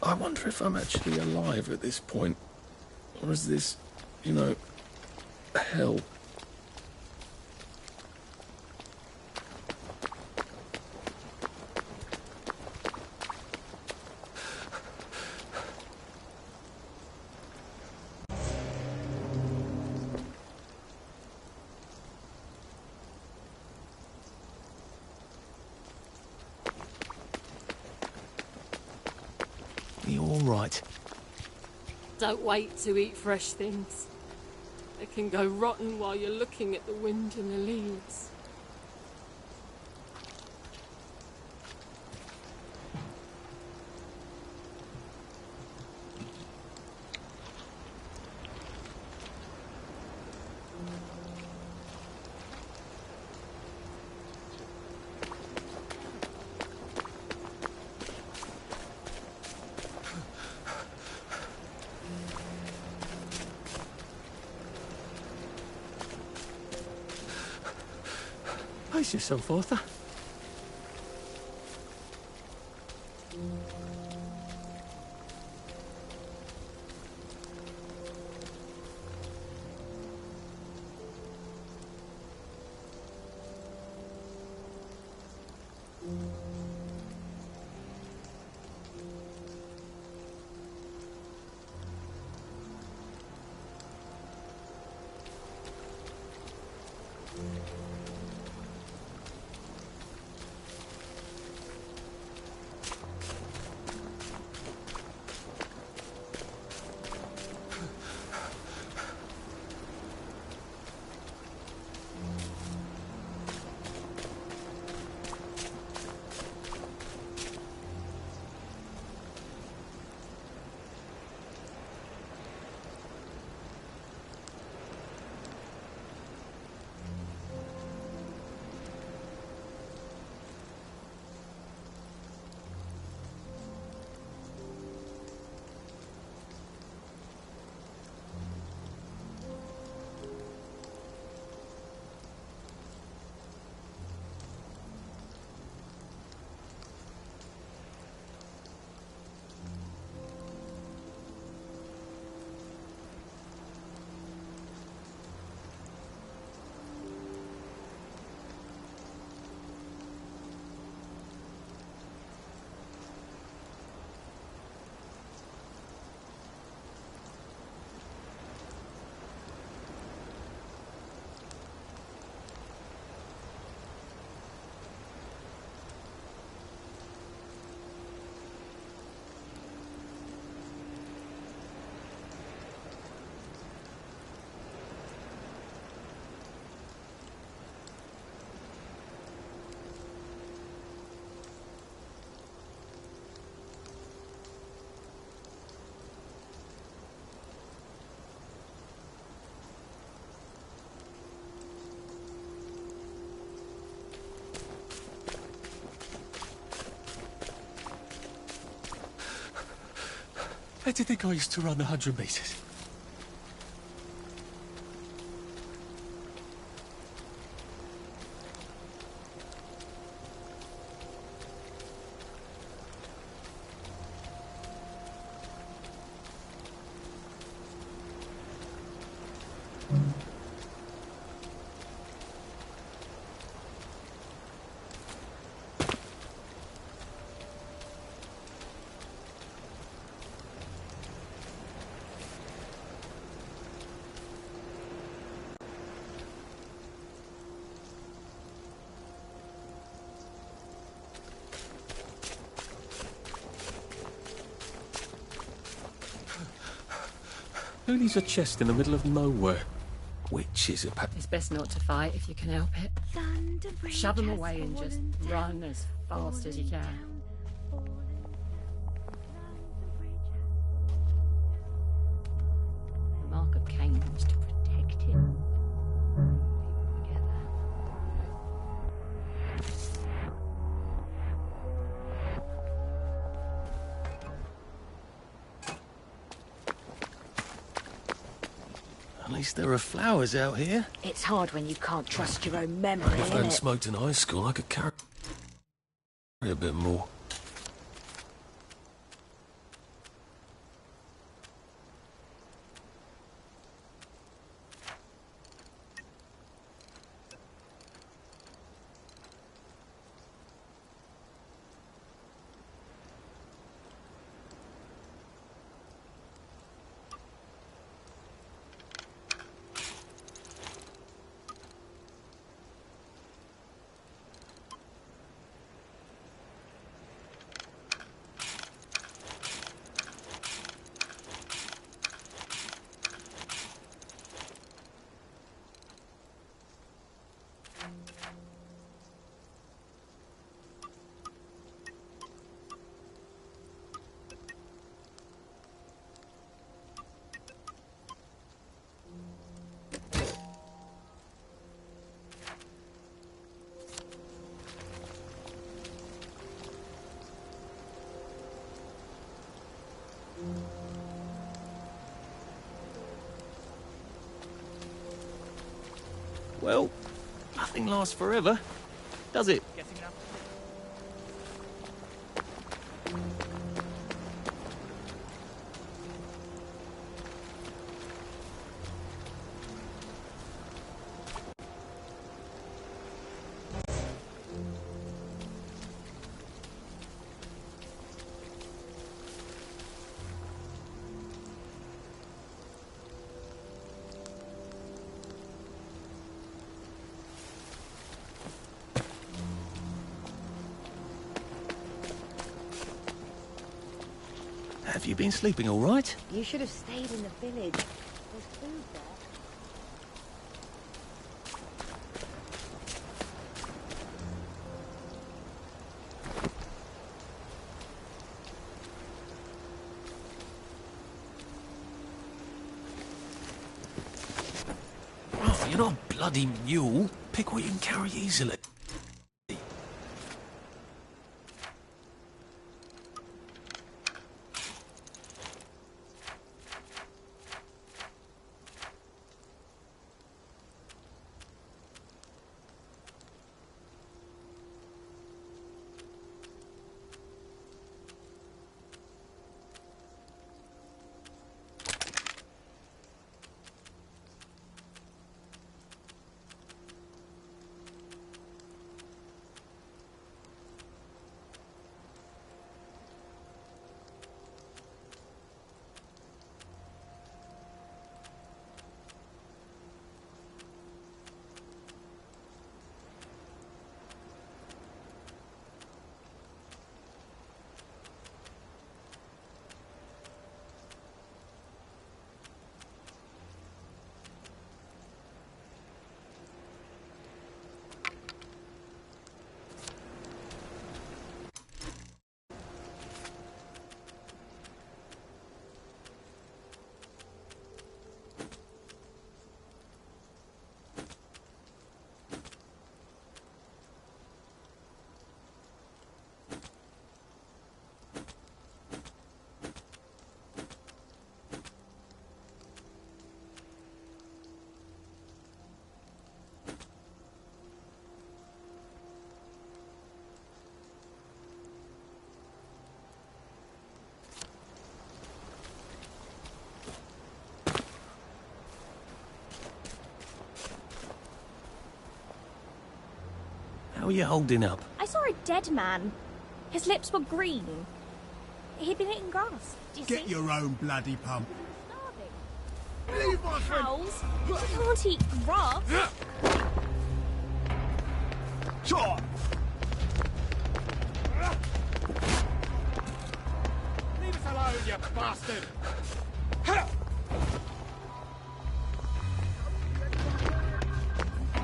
I wonder if I'm actually alive at this point. Or is this, you know, hell? You all right? Don't wait to eat fresh things. They can go rotten while you're looking at the wind and the leaves. Pace yourself, Arthur. Where do you think I used to run 100 metres? Who needs a chest in the middle of nowhere? Witches are It's best not to fight if you can help it. Shove them away and just run as fast as you can. The mark of Cain was to protect him. At least there are flowers out here. It's hard when you can't trust your own memory, If I hadn't innit? smoked in high school, I could carry a bit more. Well, nothing lasts forever, does it? Have you been sleeping all right? You should have stayed in the village. There's food there. Oh, you're not a bloody mule. Pick what you can carry easily. How are you holding up? I saw a dead man. His lips were green. He'd been eating grass. Do you Get see? your own bloody pump. Leave my cows. You can't eat grass. Sure. Leave us alone, you bastard!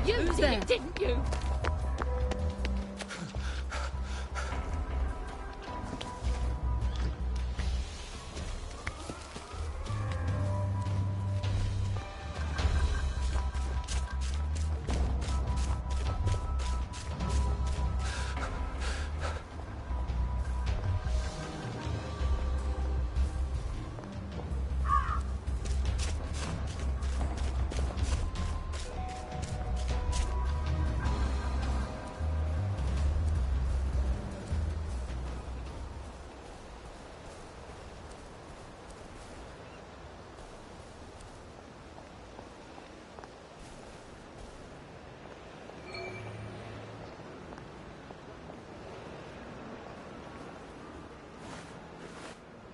You did it, didn't you?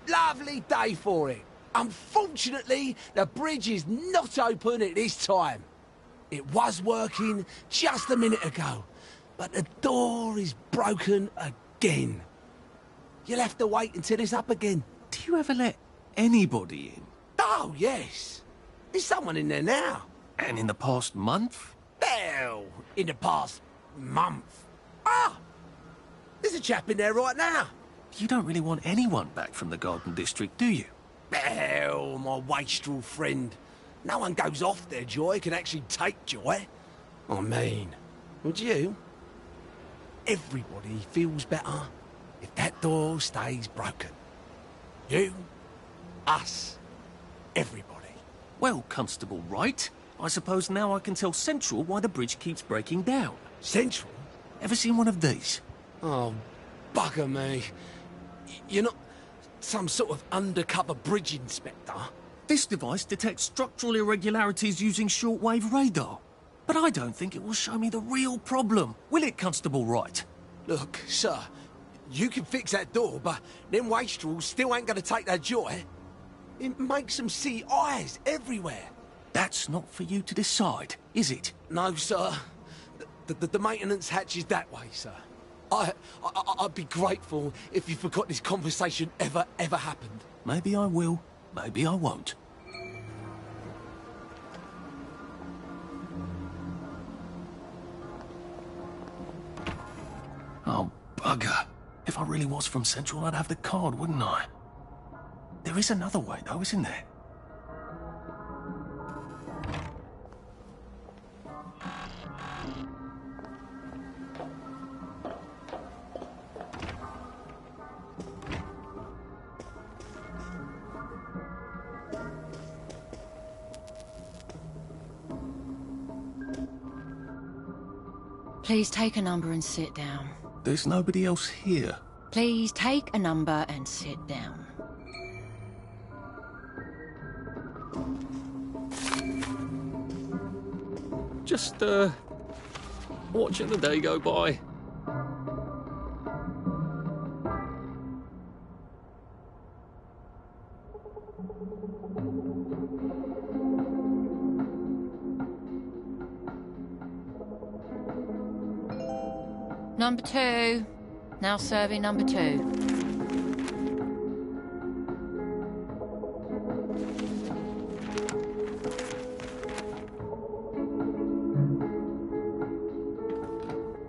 Lovely day for it. Unfortunately, the bridge is not open at this time. It was working just a minute ago, but the door is broken again. You'll have to wait until it's up again. Do you ever let anybody in? Oh, yes. There's someone in there now. And in the past month? Well, in the past month. Ah! There's a chap in there right now. You don't really want anyone back from the Garden District, do you? Well, my wastrel friend. No one goes off their joy can actually take joy. I mean, would you? Everybody feels better if that door stays broken. You, us, everybody. Well, Constable Wright, I suppose now I can tell Central why the bridge keeps breaking down. Central? Ever seen one of these? Oh, bugger me. You're not some sort of undercover bridge inspector? This device detects structural irregularities using shortwave radar. But I don't think it will show me the real problem. Will it, Constable Wright? Look, sir, you can fix that door, but them wastrels still ain't gonna take their joy. It makes them see eyes everywhere. That's not for you to decide, is it? No, sir. The maintenance hatch is that way, sir. I'd be grateful if you forgot this conversation ever happened. Maybe I will, maybe I won't. Oh, bugger. If I really was from Central, I'd have the card, wouldn't I? There is another way, though, isn't there? Please take a number and sit down. There's nobody else here. Please take a number and sit down. Just, watching the day go by. Number 2. Now serving number 2.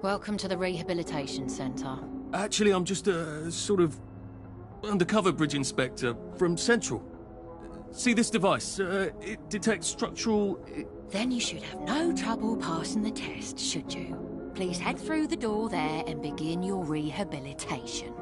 Welcome to the Rehabilitation Centre. Actually, I'm just a sort of undercover bridge inspector from Central. See this device? It detects structural... Then you should have no trouble passing the test, should you? Please head through the door there and begin your rehabilitation.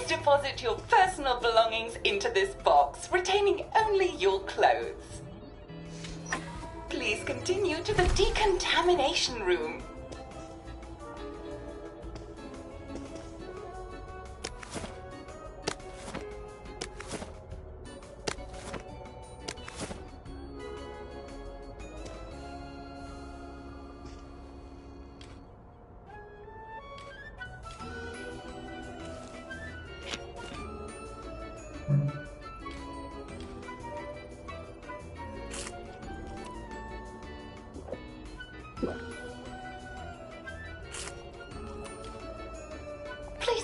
Deposit your personal belongings into this box, retaining only your clothes. Please continue to the decontamination room.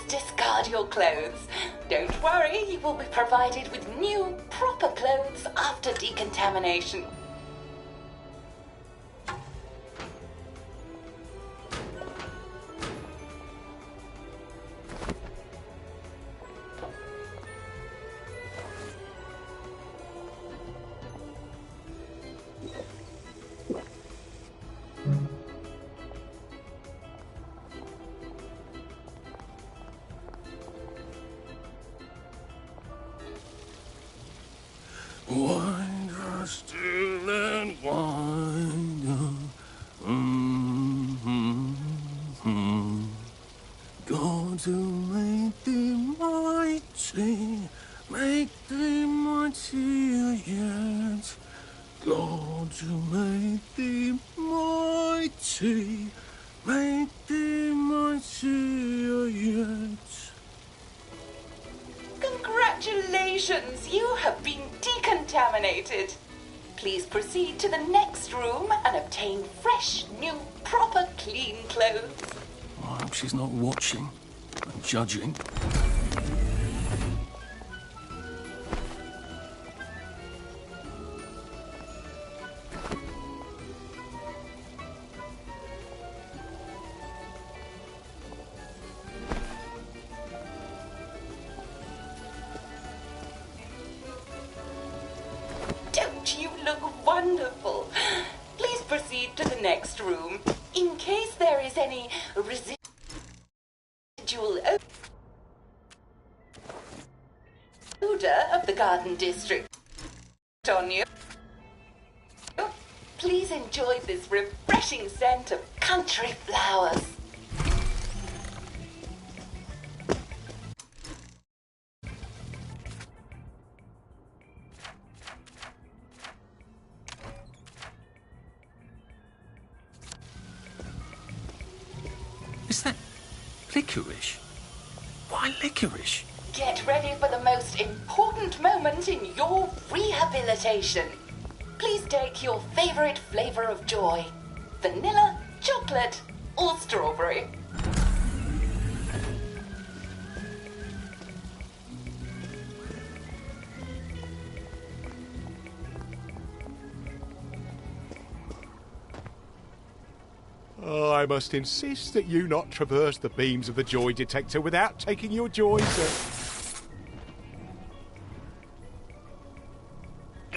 Discard your clothes. Don't worry, you will be provided with new, proper clothes after decontamination. Wind us still and wind up. God to make thee mighty, make thee mightier yet. God to make thee mighty, make thee mightier yet. Congratulations, you have been decontaminated. Please proceed to the next room and obtain fresh, new, proper, clean clothes. I hope she's not watching. Judging. Don't you look wonderful? Please proceed to the next room. In case there is any residual odor of the garden district on you, please enjoy this refreshing scent of country flowers. Is that licorice? Why licorice? Get ready for the most important moment in your rehabilitation. Please take your favorite flavor of joy. Vanilla, chocolate, or strawberry. Oh, I must insist that you not traverse the beams of the joy detector without taking your joy, sir.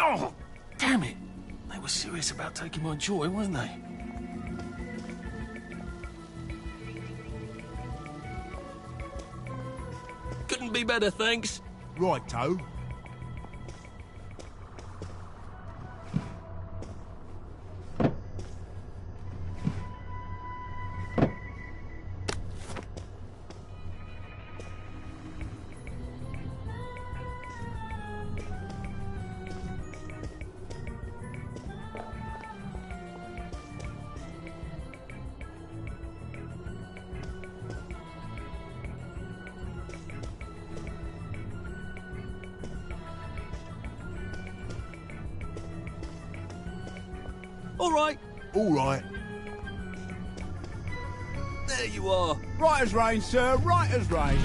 Oh, damn it. They were serious about taking my joy, weren't they? Couldn't be better, thanks. Righto. All right. All right. There you are. Right as rain, sir, right as rain.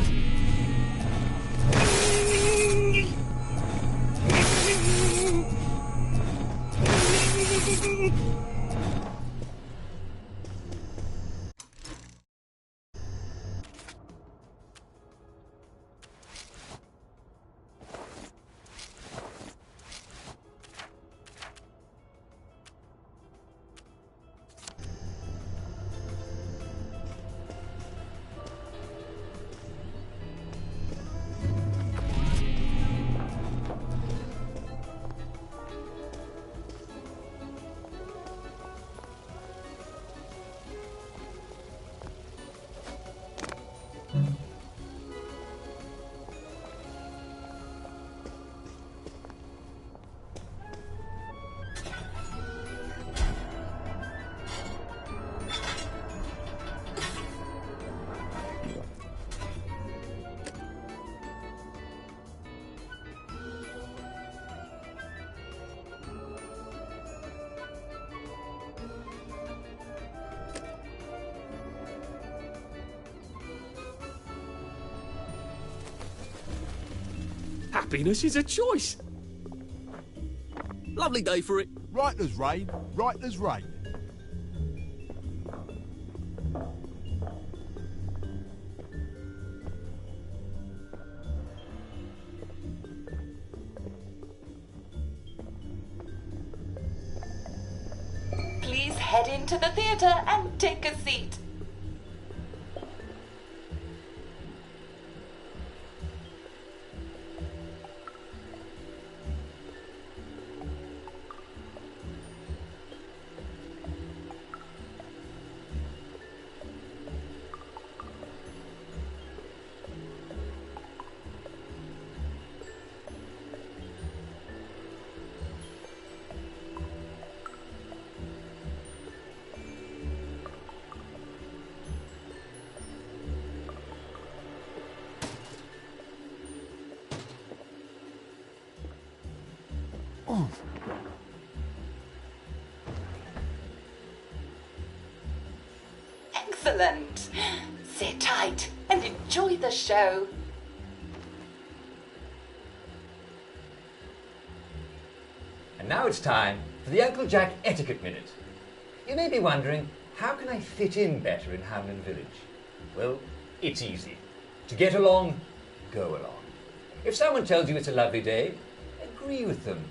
Happiness is a choice. Lovely day for it. Right as rain, right as rain. Please head into the theatre and take a seat. Oh. Excellent. Sit tight and and enjoy the show. And now it's time for the Uncle Jack Etiquette Minute. You may be wondering, how can I fit in better in Hamlin Village? Well, it's easy. To get along, go along. If someone tells you it's a lovely day, agree with them.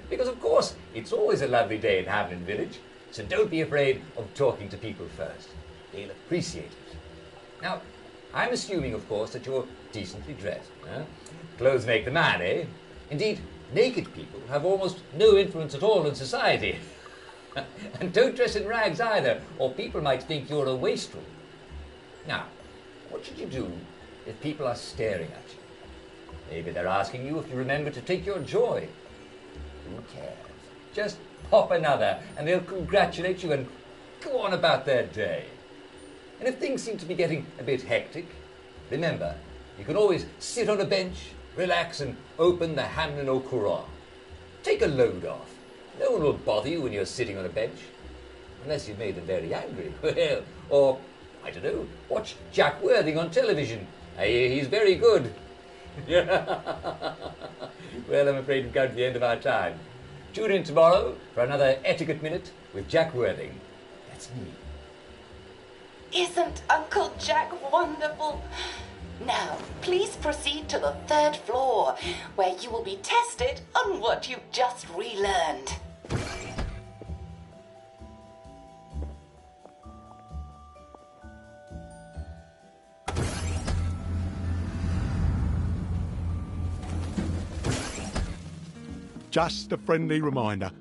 Because of course, it's always a lovely day in Hamlin Village, so don't be afraid of talking to people first. They'll appreciate it. Now, I'm assuming, of course, that you're decently dressed. Huh? Clothes make the man, eh? Indeed, naked people have almost no influence at all in society. And don't dress in rags either, or people might think you're a wastrel. Now, what should you do if people are staring at you? Maybe they're asking you if you remember to take your joy. Who cares? Just pop another, and they'll congratulate you and go on about their day. And if things seem to be getting a bit hectic, remember, you can always sit on a bench, relax, and open the Hamlin au Courant. Take a load off. No one will bother you when you're sitting on a bench. Unless you've made them very angry. Well, or, I don't know, watch Jack Worthing on television. I hear he's very good. Well, I'm afraid we've come to the end of our time. Tune in tomorrow for another Etiquette Minute with Jack Worthing. That's me. Isn't Uncle Jack wonderful? Now, please proceed to the 3rd floor, where you will be tested on what you've just relearned. Just a friendly reminder.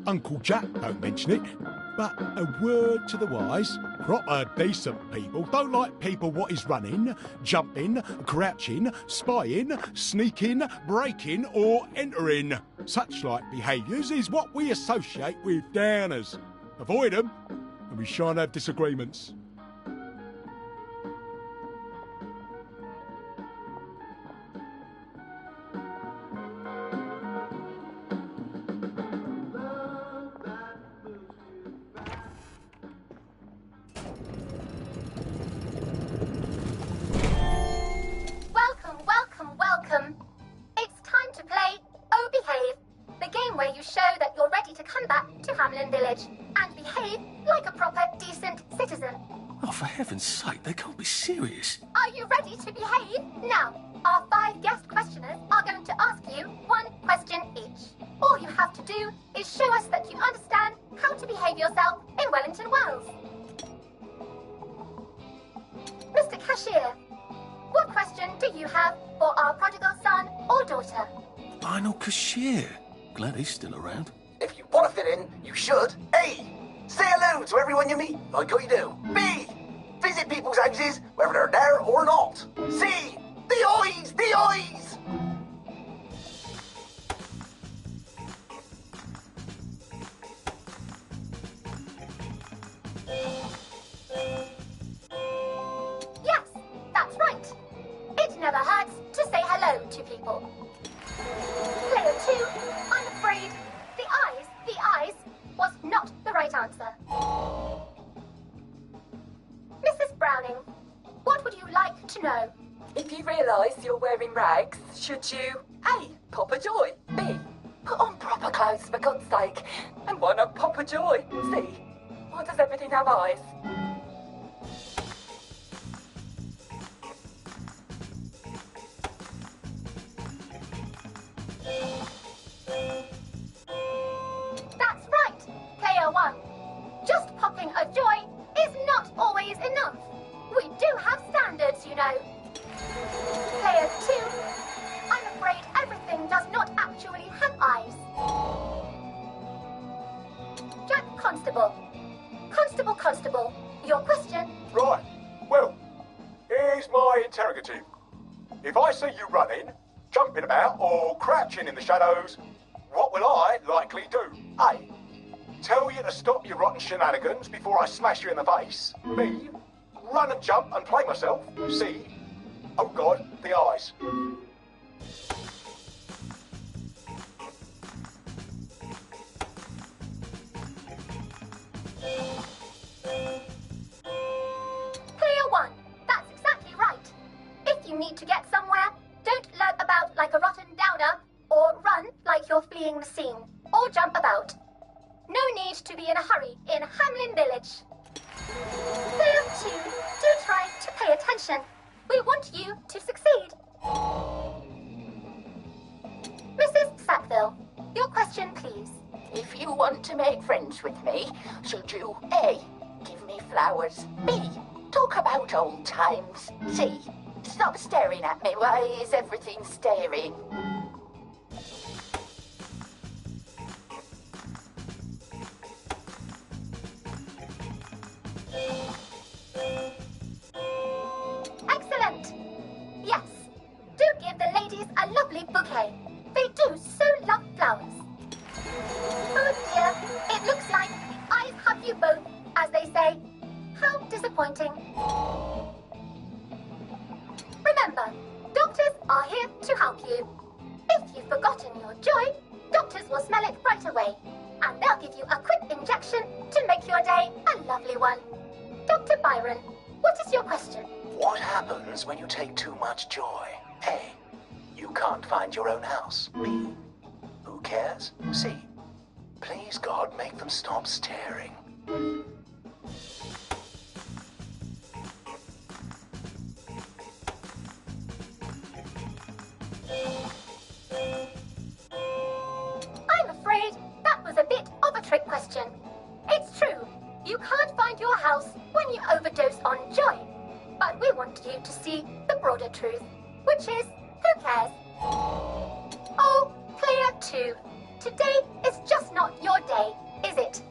Uncle Jack don't mention it, but a word to the wise. Proper decent people don't like people what is running, jumping, crouching, spying, sneaking, breaking or entering. Such like behaviours is what we associate with downers. Avoid them and we shan't have disagreements. Welcome. It's time to play Oh Behave, the game where you show that you're ready to come back to Hamlin Village and behave like a proper, decent citizen. Oh, for heaven's sake, they can't be serious. Are you ready to behave? Now, our 5 guest questioners are going to ask you 1 question each. All you have to do is show us that you understand how to behave yourself in Wellington Wells. Mr. Cashier, what question do you have for our prodigal son or daughter? Lionel Cashier. Glad he's still around. If you want to fit in, you should. A. Say hello to everyone you meet, like I do. B. Visit people's houses, whether they're there or not. C. The eyes! The eyes! Yes, that's right. It never hurts to say hello to people. Player 2, I'm afraid the eyes was not the right answer. Mrs. Browning, what would you like to know? If you realise you're wearing rags, should you A. Pop a joy, B. Put on proper clothes for God's sake, and why not pop a joy, C. Why does everything have eyes? That's right, Player 1. Just popping a joy is not always enough. We do have standards, you know. Player 2, I'm afraid everything does not actually have eyes. Jack Constable. Constable, your question? Right. Well, here's my interrogative. If I see you running, jumping about, or crouching in the shadows, what will I likely do? A. Tell you to stop your rotten shenanigans before I smash you in the face. B. Run and jump and play myself. C. Oh God, the eyes. Player 1, that's exactly right. you to succeed. Mrs. Sackville, your question, please. If you want to make friends with me, should you A. give me flowers, B. talk about old times, C. stop staring at me, why is everything staring? Excellent! Yes, do give the ladies a lovely bouquet. They do so love flowers. Oh dear, it looks like the eyes have you both, as they say. How disappointing. Remember, doctors are here to help you. If you've forgotten your joy, doctors will smell it right away, and they'll give you a quick injection to make your day a lovely one. Dr. Byron, what is your question? What happens when you take too much joy? A. You can't find your own house. B. Who cares? C. Please, God, make them stop staring. I'm afraid that was a bit of a trick question. It's true, you can't find your house when you overdose on joy. But we want you to see the broader truth, which is, who cares? Oh, player 2, today is just not your day, is it?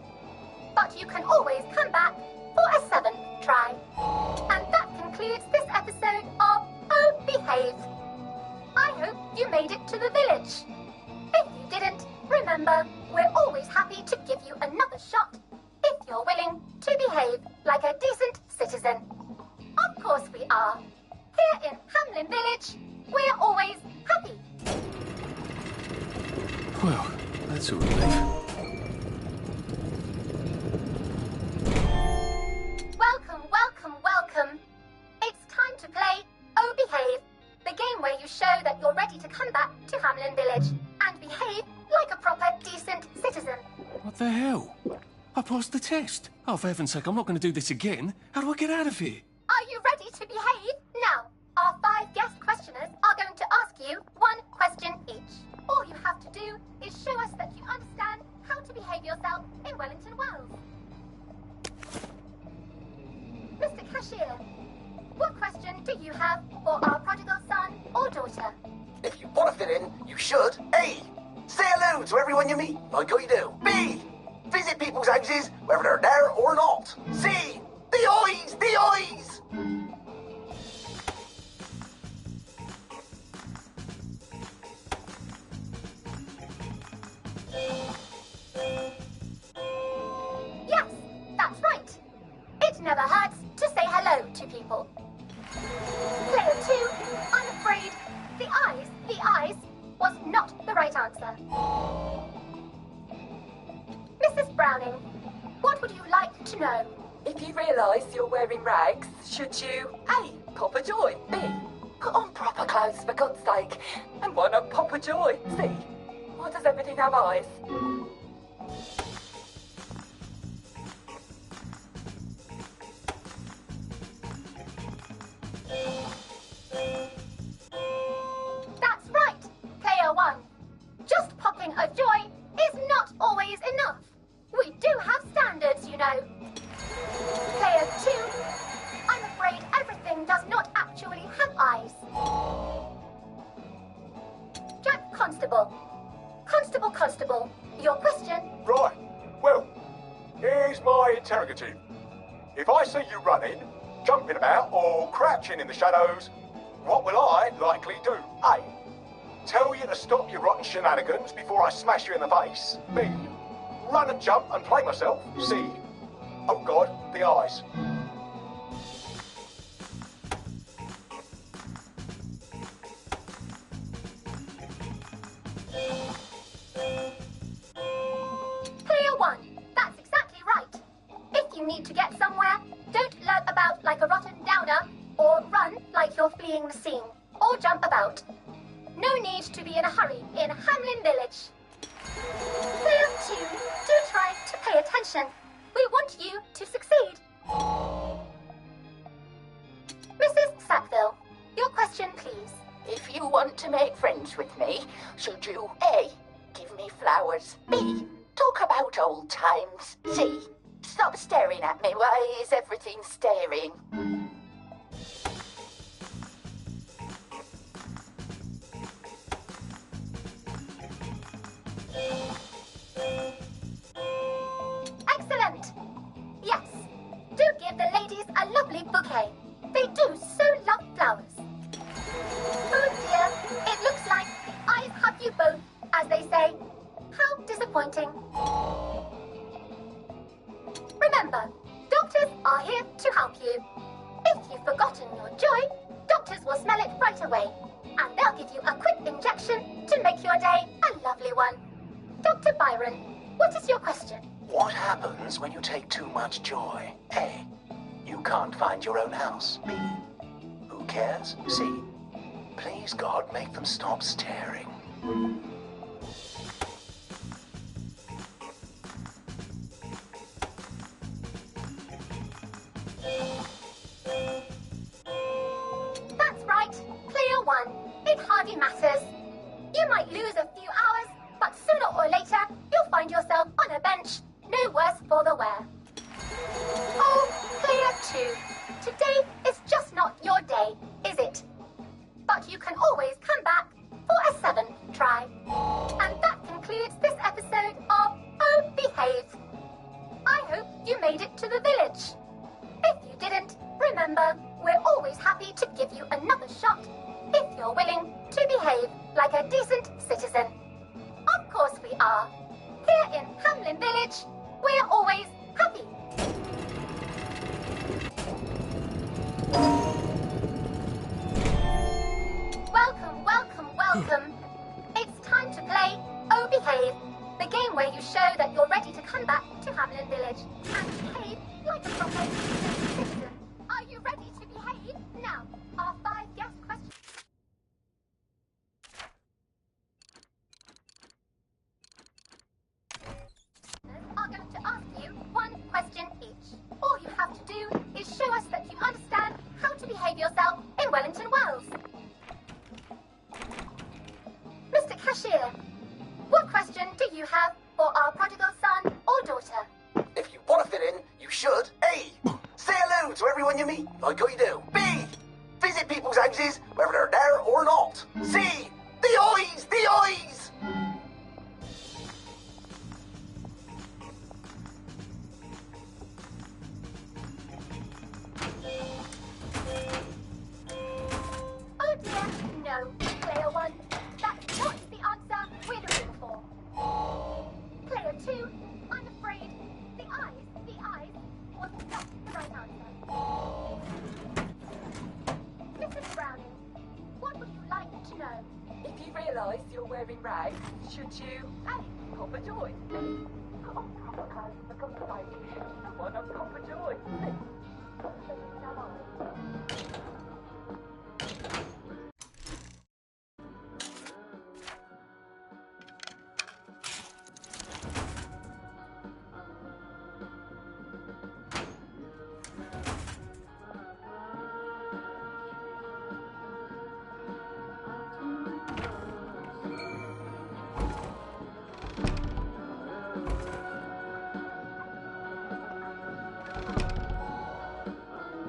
But you can always come back for a 7th try. And that concludes this episode of Oh Behave. I hope you made it to the village. If you didn't, remember, we're always happy to give you another shot if you're willing to behave like a decent citizen. Of course we are. Here in Hamlin Village, we're always happy. Well, that's a relief. Welcome, welcome, welcome. It's time to play Oh Behave, the game where you show that you're ready to come back to Hamlin Village and behave like a proper, decent citizen. What the hell? I passed the test. Oh, for heaven's sake, I'm not going to do this again. How do I get out of here? Are you ready to behave? Now, our 5 guest questioners are going to ask you 1 question each. All you have to do is show us that you understand how to behave yourself in Wellington Wells. Mr. Cashier, what question do you have for our prodigal son or daughter? If you want to fit in, you should. A. Say hello to everyone you meet, like you do. B. Visit people's houses, whether they're there or not. C. The eyes! The eyes! Yes, that's right. It never hurts to say hello to people. Player 2, I'm afraid the eyes was not the right answer. Mrs. Browning, what would you like to know? If you realise you're wearing rags, should you A. pop a joy, B. put on proper clothes for God's sake, and why not pop a joy, C. why does everything have eyes? That's right, Player 1. Just popping a joy is not always enough. We do have standards, you know. Player 2, I'm afraid everything does not actually have eyes. Jack Constable. Constable, your question. Right. Well, here's my interrogative. If I see you running, jumping about, or crouching in the shadows, what will I likely do? A. Tell you to stop your rotten shenanigans before I smash you in the face. B. Run and jump and play myself. C. Oh God, the eyes. Player 1, that's exactly right. If you need to get somewhere, don't lurk about like a rotten downer, or run like you're fleeing the scene, or jump about. No need to be in a hurry in Hamlin Village. Player 2, do try to pay attention. We want you to succeed. Mrs. Sackville, your question. want to make friends with me, should you A. give me flowers, B. talk about old times, C. stop staring at me, why is everything staring? Excellent! Yes, do give the ladies a lovely bouquet. They do so love flowers. Oh dear, it looks like the eyes have you both, as they say. How disappointing. Remember, doctors are here to help you. If you've forgotten your joy, doctors will smell it right away, and they'll give you a quick injection to make your day a lovely one. Dr. Byron, what is your question? What happens when you take too much joy? A. You can't find your own house. B. Who cares? C. Please, God, make them stop staring. That's right, player one. It hardly matters. You might lose a few hours, but sooner or later, you'll find yourself on a bench, no worse for the wear. Oh, player two. Today is just not your day, is it? But you can always come back for a seventh try. And that concludes this episode of Oh Behave. I hope you made it to the village. If you didn't, remember, we're always happy to give you another shot if you're willing to behave like a decent citizen. Of course we are. Here in Hamlin Village, we're always happy. Welcome, welcome, welcome. It's time to play Oh Behave, the game where you show that you're ready to come back to Hamlin Village and behave like a proper citizen. Are you ready to behave? Now, our 5 guest questions are going to ask you 1 question each. All you have to do is show us that you understand how to behave yourself in Wellington Wells. Mr. Cashier, what question do you have for our prodigal son or daughter? If you want to fit in, you should. A. Say hello to everyone you meet, like you do. B. Visit people's houses, whether they're there or not. C. The eyes! The eyes! Oh dear, no, player 1. That's not the answer we're looking for. Player 2, I'm afraid the eyes was not the right answer. Mrs. Browning, what would you like to know? If you realise you're wearing rags, should you A. cop a joy? B. put on proper clothes for good sake. I want a proper joy. C.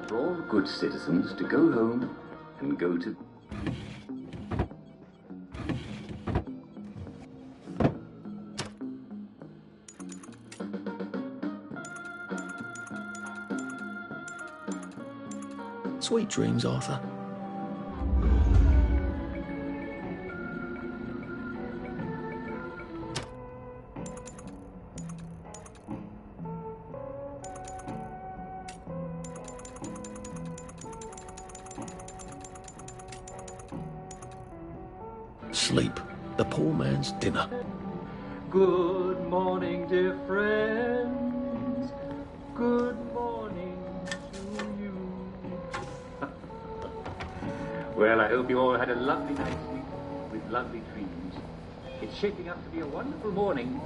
For all good citizens to go home and go to... Sweet dreams, Arthur. Sleep, the poor man's dinner. Good morning, dear friends. Good morning to you. Well, I hope you all had a lovely night's sleep with lovely dreams. It's shaping up to be a wonderful morning,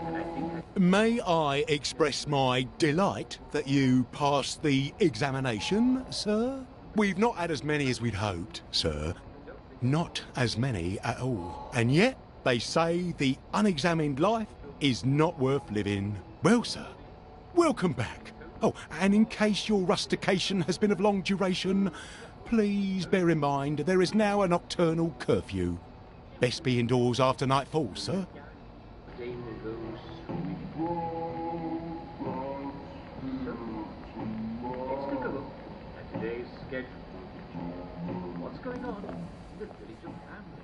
and I think May I express my delight that you passed the examination, sir? We've not had as many as we'd hoped, sir. Not as many at all. And yet, they say the unexamined life is not worth living. Well, sir, welcome back. Oh, and in case your rustication has been of long duration, please bear in mind there is now a nocturnal curfew. Best be indoors after nightfall, sir. Day will go swimming. Let's take a look at today's schedule. What's going on in the village of Hamley?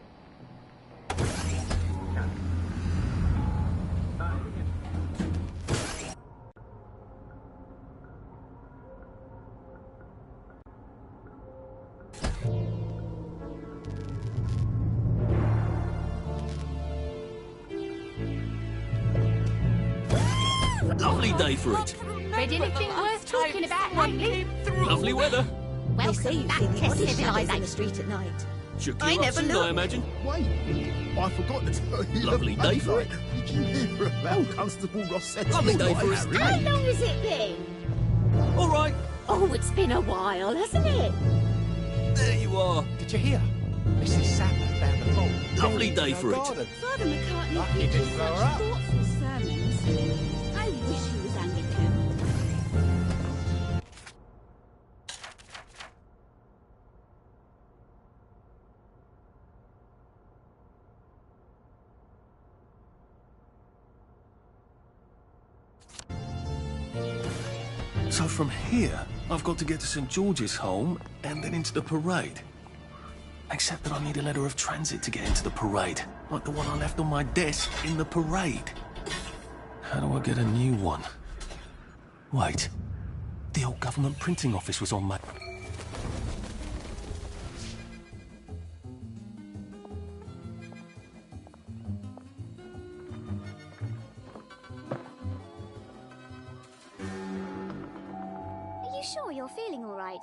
Lovely day for it. Read anything worth talking about lately? Lovely weather. They say you see the oddest shadows in the street at night. Should clear up soon, I imagine. Wait, I forgot to tell you. Lovely day for it. Did you hear about Constable Rossetti? Lovely day for us. How long has it been? All right. Oh, it's been a while, hasn't it? There you are. Did you hear? Mrs. Sapper found the fault. Lovely day for it. Father McCartney Lucky preaches didn't blow such her up. thoughtful sermons. I wish he was Anglican. So from here, I've got to get to St. George's home and then into the parade. Except that I need a letter of transit to get into the parade, like the one I left on my desk in the parade. How do I get a new one? Wait, the old government printing office was on my... Are you sure you're feeling all right?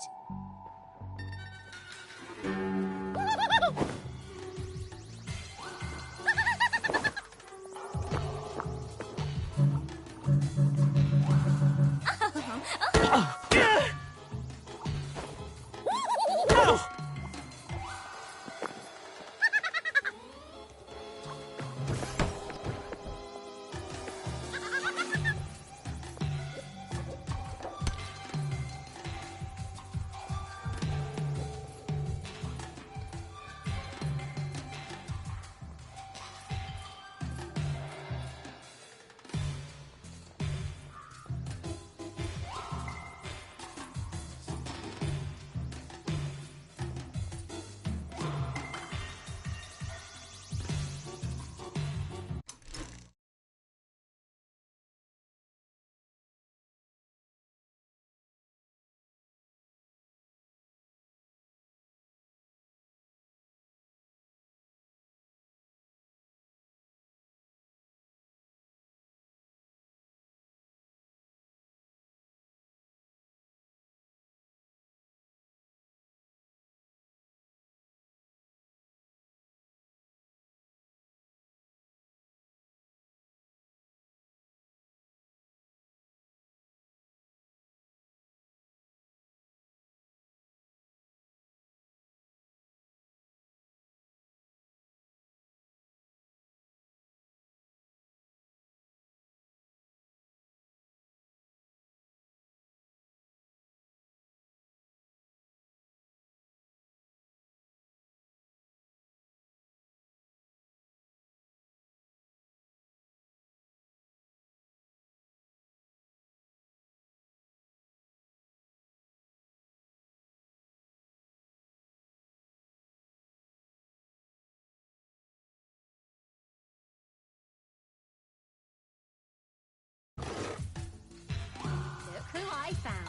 Look who I found.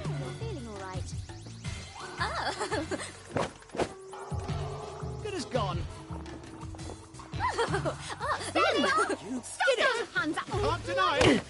Oh, you're feeling all right. Oh. Good as gone. Stand up! Stop those hands up! Not tonight.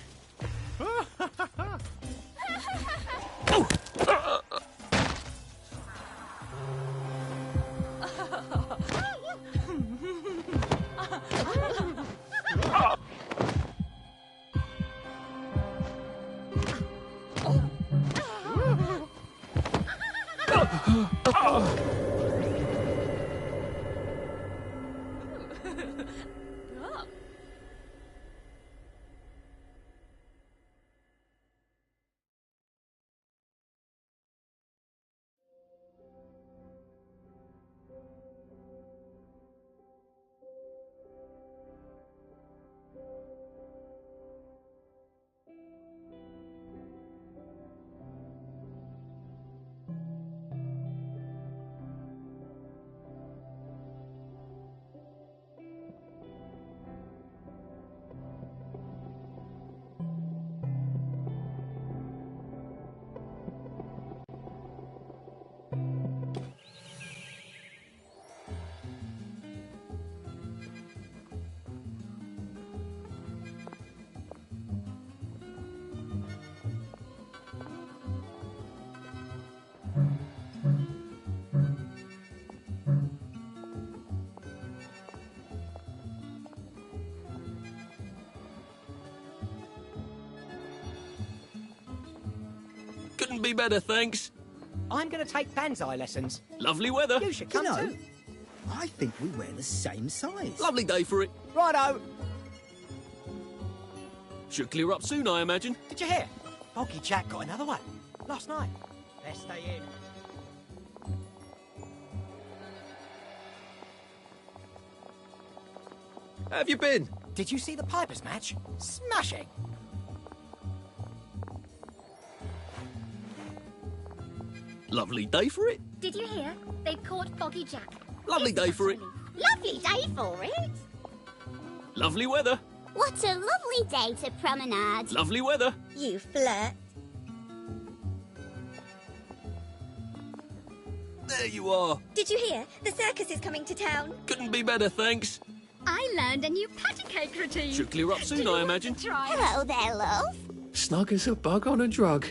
Couldn't be better, thanks. I'm going to take Banzai lessons. Lovely weather. You should come too. I think we wear the same size. Lovely day for it. Righto. Should clear up soon, I imagine. Did you hear? Boggy Jack got another one. Last night. Best stay in. How have you been? Did you see the Pipers match? Smashing. Lovely day for it. Did you hear? They've caught Boggy Jack. Lovely day for it. Lovely day for it. Lovely weather. What a lovely day to promenade. Lovely weather. You flirt. There you are. Did you hear? The circus is coming to town. Couldn't be better, thanks. I learned a new patty cake routine. Should clear up soon, I imagine. Hello there, love. Snug as a bug on a drug.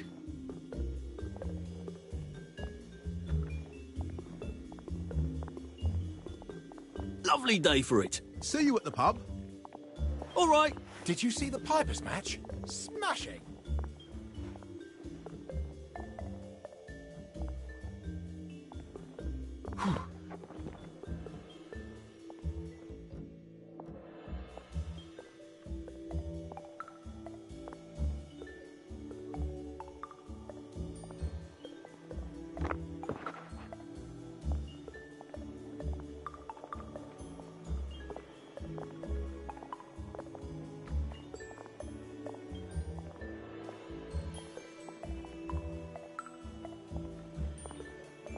Lovely day for it. See you at the pub. All right. Did you see the Pipers match? Smashing.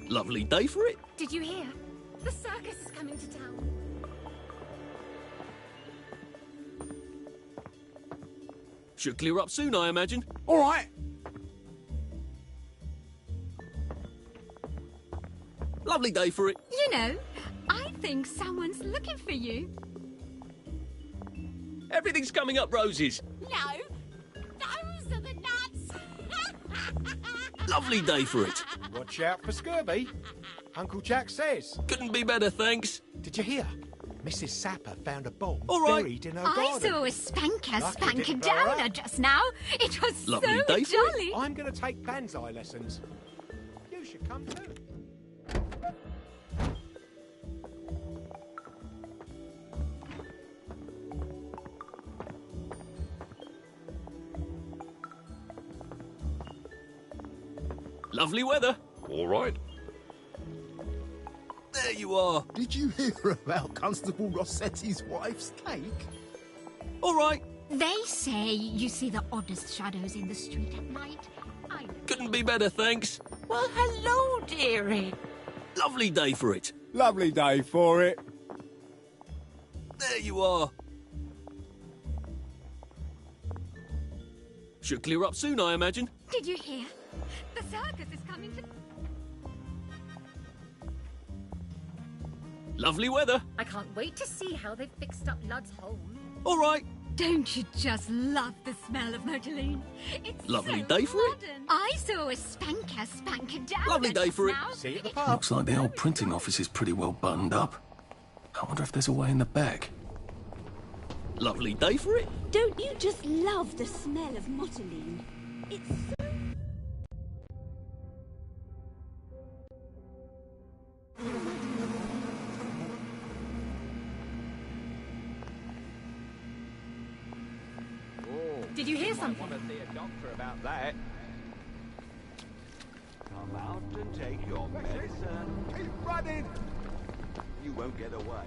Lovely day for it. Did you hear? The circus is coming to town. Should clear up soon, I imagine. All right. Lovely day for it. You know, I think someone's looking for you. Everything's coming up roses. No, those are the nuts. Lovely day for it. Watch out for scurvy. Uncle Jack says. Couldn't be better, thanks. Did you hear? Mrs. Sapper found a bomb All right. buried in her I garden. saw a spanker Lucky spank a didn't blow her downer up. just now. It was Lovely so day for it. jolly. I'm going to take Banzai lessons. You should come too. Lovely weather. All right. There you are. Did you hear about Constable Rossetti's wife's cake? All right. They say you see the oddest shadows in the street at night. Couldn't be better, thanks. Well, hello, dearie. Lovely day for it. Lovely day for it. There you are. Should clear up soon, I imagine. Did you hear? The circus is coming to... Lovely weather. I can't wait to see how they've fixed up Lud's home. All right. Don't you just love the smell of motorine? It's Lovely so day for it. modern. I saw a spanker spank a downer Lovely day for it. just now. See you at the pub. Looks like the old printing office is pretty well buttoned up. I wonder if there's a way in the back. Lovely day for it. Don't you just love the smell of motoline? It's so... Did you hear something? I want to see a doctor about that. Come out and take your medicine. Keep running. You won't get away.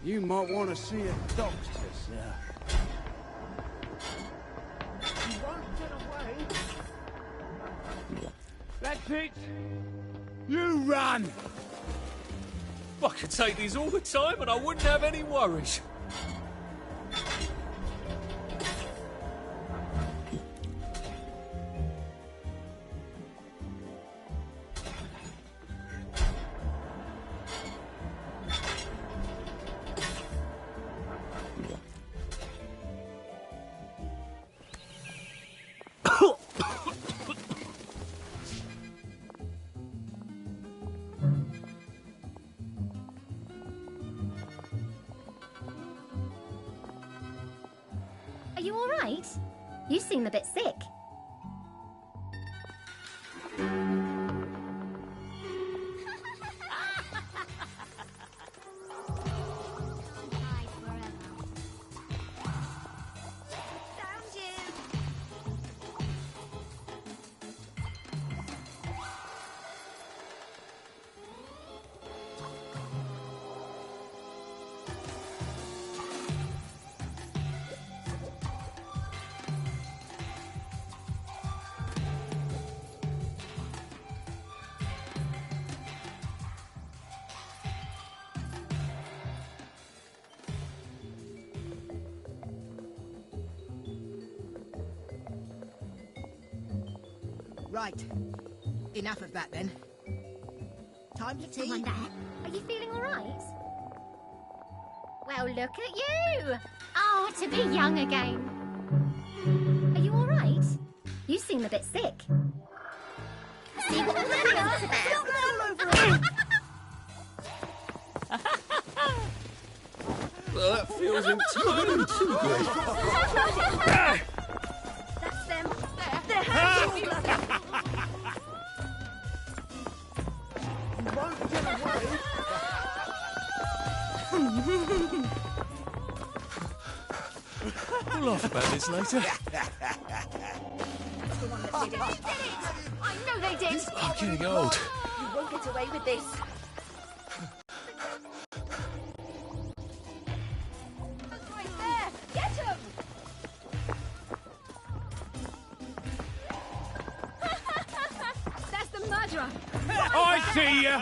You might want to see a doctor, sir. You won't get away. That's it. You run. I could take these all the time and I wouldn't have any worries. Are you all right? You seem a bit sick. Right. Enough of that, then. Time for tea. Someone there? Are you feeling all right? Well, look at you! Oh, to be young again. Are you all right? You seem a bit sick. See what Well, that feels entirely too good. That's them. They're hurting me. You won't get away. We'll laugh about this later. The one that did it. They did it! I know they did! I'm getting old. You won't get away with this. Right there! Get him! That's the murderer. I see you.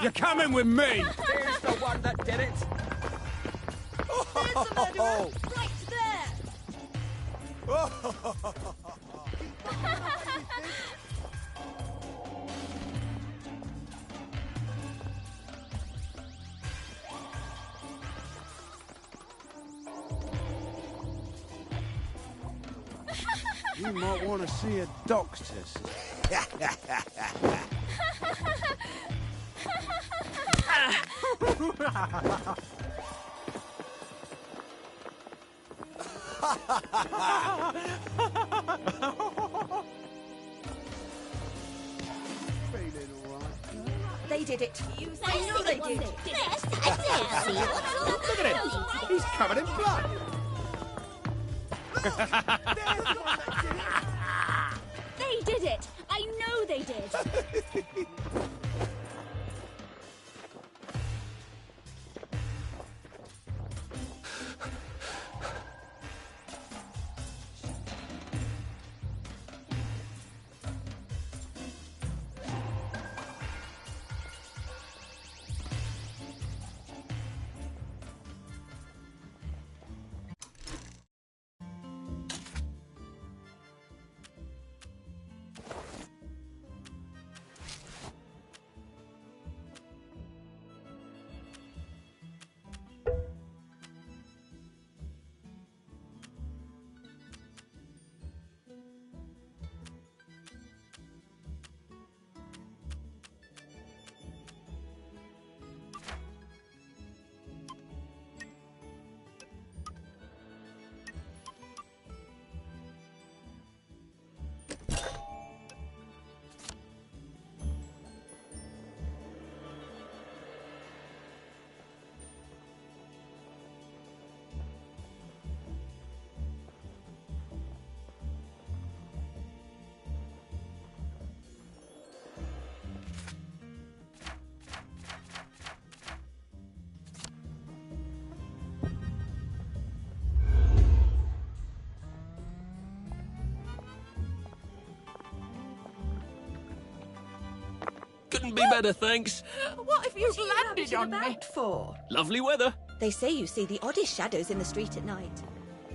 You're coming with me. Here's the one that did it. There's the murderer! Right there! You might want to see a doctor. Feeling all right? They did it. I know they did. Look at him. He's covered in blood. They did it. I know they did. Couldn't be better, thanks. What have you landed on me for? Lovely weather. They say you see the oddest shadows in the street at night.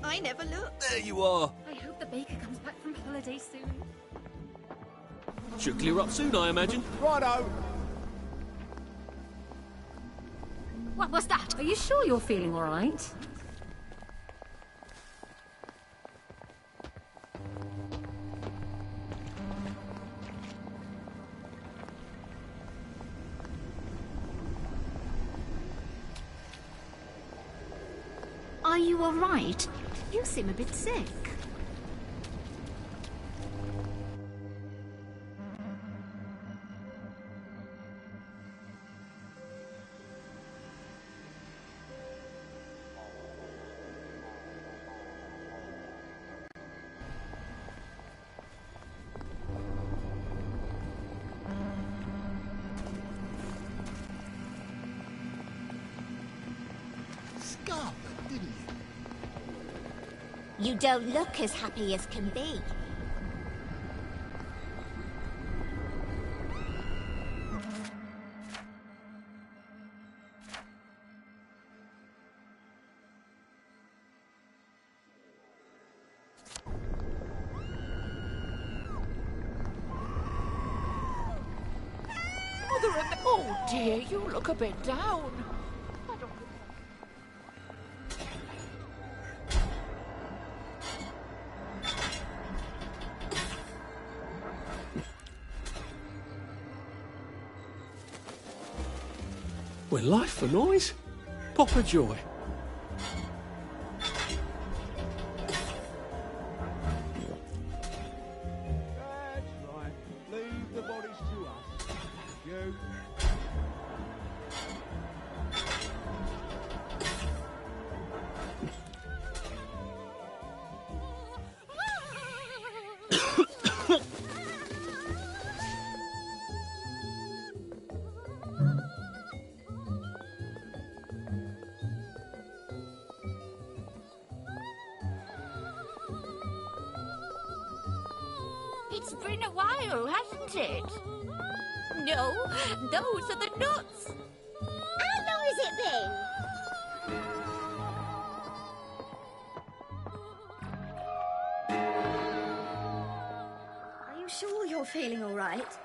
I never look. There you are. I hope the baker comes back from holiday soon. Should clear up soon, I imagine. Righto. What was that? Are you sure you're feeling all right? Are you all right? You seem a bit sick. Scarlet, didn't you? You don't look as happy as can be. Oh dear, you look a bit down. Well, life for noise. Pop a joy. That's right. Leave the bodies to us. Thank you. It's been a while, hasn't it? No, those are the nuts. How long has it been? Are you sure you're feeling all right?